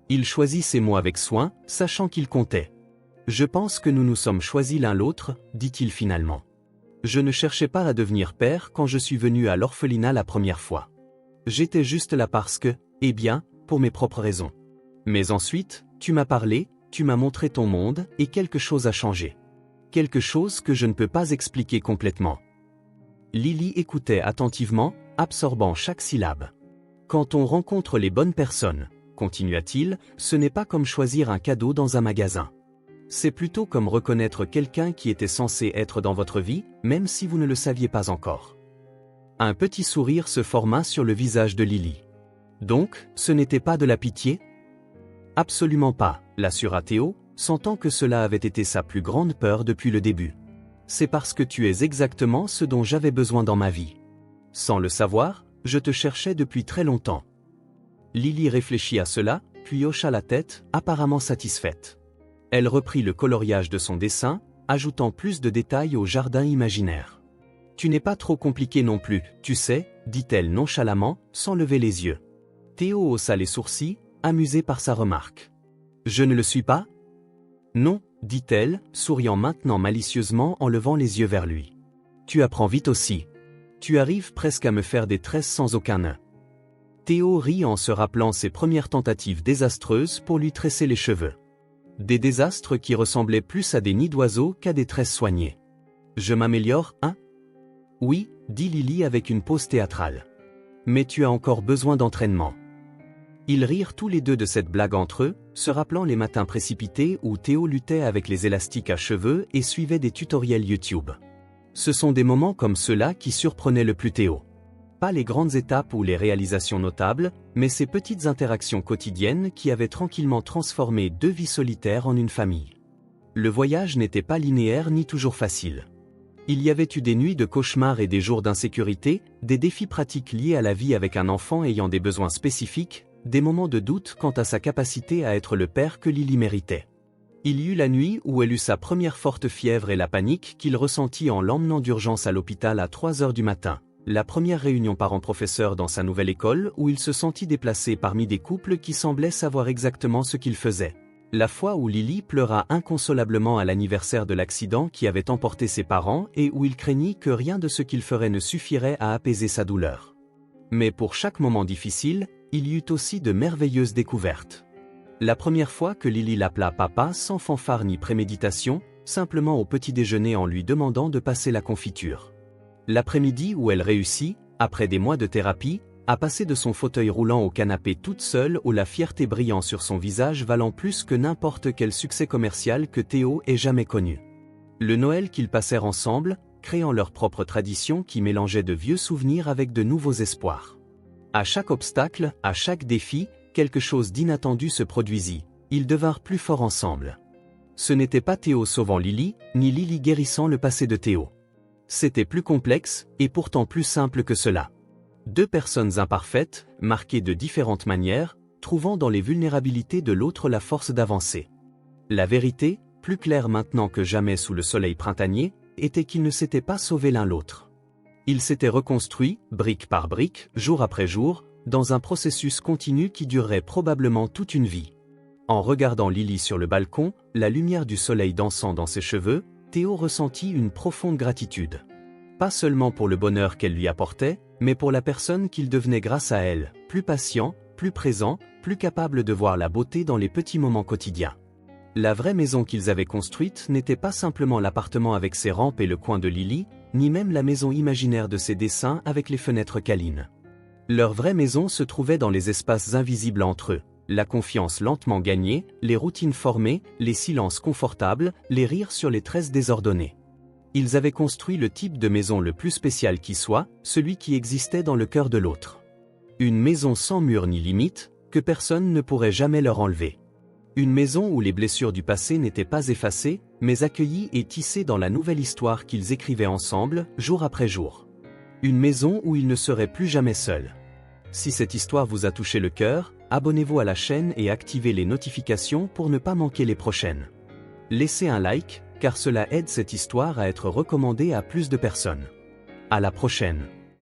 Il choisit ses mots avec soin, sachant qu'ils comptaient. « Je pense que nous nous sommes choisis l'un l'autre, » dit-il finalement. « Je ne cherchais pas à devenir père quand je suis venu à l'orphelinat la première fois. J'étais juste là parce que, eh bien, pour mes propres raisons. Mais ensuite, tu m'as parlé, tu m'as montré ton monde, et quelque chose a changé. Quelque chose que je ne peux pas expliquer complètement. » Lily écoutait attentivement, absorbant chaque syllabe. « Quand on rencontre les bonnes personnes, » continua-t-il, « ce n'est pas comme choisir un cadeau dans un magasin. C'est plutôt comme reconnaître quelqu'un qui était censé être dans votre vie, même si vous ne le saviez pas encore. » Un petit sourire se forma sur le visage de Lily. « Donc, ce n'était pas de la pitié ? » « Absolument pas, » l'assura Théo, sentant que cela avait été sa plus grande peur depuis le début. « C'est parce que tu es exactement ce dont j'avais besoin dans ma vie. Sans le savoir, je te cherchais depuis très longtemps. » Lily réfléchit à cela, puis hocha la tête, apparemment satisfaite. Elle reprit le coloriage de son dessin, ajoutant plus de détails au jardin imaginaire. « Tu n'es pas trop compliqué non plus, tu sais, » dit-elle nonchalamment, sans lever les yeux. Théo haussa les sourcils, amusé par sa remarque. « Je ne le suis pas ? » « Non, » dit-elle, souriant maintenant malicieusement en levant les yeux vers lui. « Tu apprends vite aussi. Tu arrives presque à me faire des tresses sans aucun nœud. » Théo rit en se rappelant ses premières tentatives désastreuses pour lui tresser les cheveux. Des désastres qui ressemblaient plus à des nids d'oiseaux qu'à des tresses soignées. « Je m'améliore, hein ? » « Oui, » dit Lily avec une pause théâtrale. « Mais tu as encore besoin d'entraînement. » Ils rirent tous les deux de cette blague entre eux, se rappelant les matins précipités où Théo luttait avec les élastiques à cheveux et suivait des tutoriels YouTube. Ce sont des moments comme ceux-là qui surprenaient le plus Théo. Pas les grandes étapes ou les réalisations notables, mais ces petites interactions quotidiennes qui avaient tranquillement transformé 2 vies solitaires en une famille. Le voyage n'était pas linéaire ni toujours facile. Il y avait eu des nuits de cauchemars et des jours d'insécurité, des défis pratiques liés à la vie avec un enfant ayant des besoins spécifiques, des moments de doute quant à sa capacité à être le père que Lily méritait. Il y eut la nuit où elle eut sa première forte fièvre et la panique qu'il ressentit en l'emmenant d'urgence à l'hôpital à 3 heures du matin. La première réunion parents-professeurs dans sa nouvelle école où il se sentit déplacé parmi des couples qui semblaient savoir exactement ce qu'ils faisaient. La fois où Lily pleura inconsolablement à l'anniversaire de l'accident qui avait emporté ses parents et où il craignit que rien de ce qu'il ferait ne suffirait à apaiser sa douleur. Mais pour chaque moment difficile, il y eut aussi de merveilleuses découvertes. La première fois que Lily l'appela papa sans fanfare ni préméditation, simplement au petit déjeuner en lui demandant de passer la confiture. L'après-midi où elle réussit, après des mois de thérapie, à passer de son fauteuil roulant au canapé toute seule ou la fierté brillant sur son visage valant plus que n'importe quel succès commercial que Théo ait jamais connu. Le Noël qu'ils passèrent ensemble, créant leur propre tradition qui mélangeait de vieux souvenirs avec de nouveaux espoirs. À chaque obstacle, à chaque défi, quelque chose d'inattendu se produisit. Ils devinrent plus forts ensemble. Ce n'était pas Théo sauvant Lily, ni Lily guérissant le passé de Théo. C'était plus complexe, et pourtant plus simple que cela. Deux personnes imparfaites, marquées de différentes manières, trouvant dans les vulnérabilités de l'autre la force d'avancer. La vérité, plus claire maintenant que jamais sous le soleil printanier, était qu'ils ne s'étaient pas sauvés l'un l'autre. Ils s'étaient reconstruits, brique par brique, jour après jour, dans un processus continu qui durerait probablement toute une vie. En regardant Lily sur le balcon, la lumière du soleil dansant dans ses cheveux, Théo ressentit une profonde gratitude. Pas seulement pour le bonheur qu'elle lui apportait, mais pour la personne qu'il devenait grâce à elle, plus patient, plus présent, plus capable de voir la beauté dans les petits moments quotidiens. La vraie maison qu'ils avaient construite n'était pas simplement l'appartement avec ses rampes et le coin de Lily, ni même la maison imaginaire de ses dessins avec les fenêtres câlines. Leur vraie maison se trouvait dans les espaces invisibles entre eux. La confiance lentement gagnée, les routines formées, les silences confortables, les rires sur les tresses désordonnées. Ils avaient construit le type de maison le plus spécial qui soit, celui qui existait dans le cœur de l'autre. Une maison sans mur ni limite, que personne ne pourrait jamais leur enlever. Une maison où les blessures du passé n'étaient pas effacées, mais accueillies et tissées dans la nouvelle histoire qu'ils écrivaient ensemble, jour après jour. Une maison où ils ne seraient plus jamais seuls. Si cette histoire vous a touché le cœur, abonnez-vous à la chaîne et activez les notifications pour ne pas manquer les prochaines. Laissez un like, car cela aide cette histoire à être recommandée à plus de personnes. À la prochaine.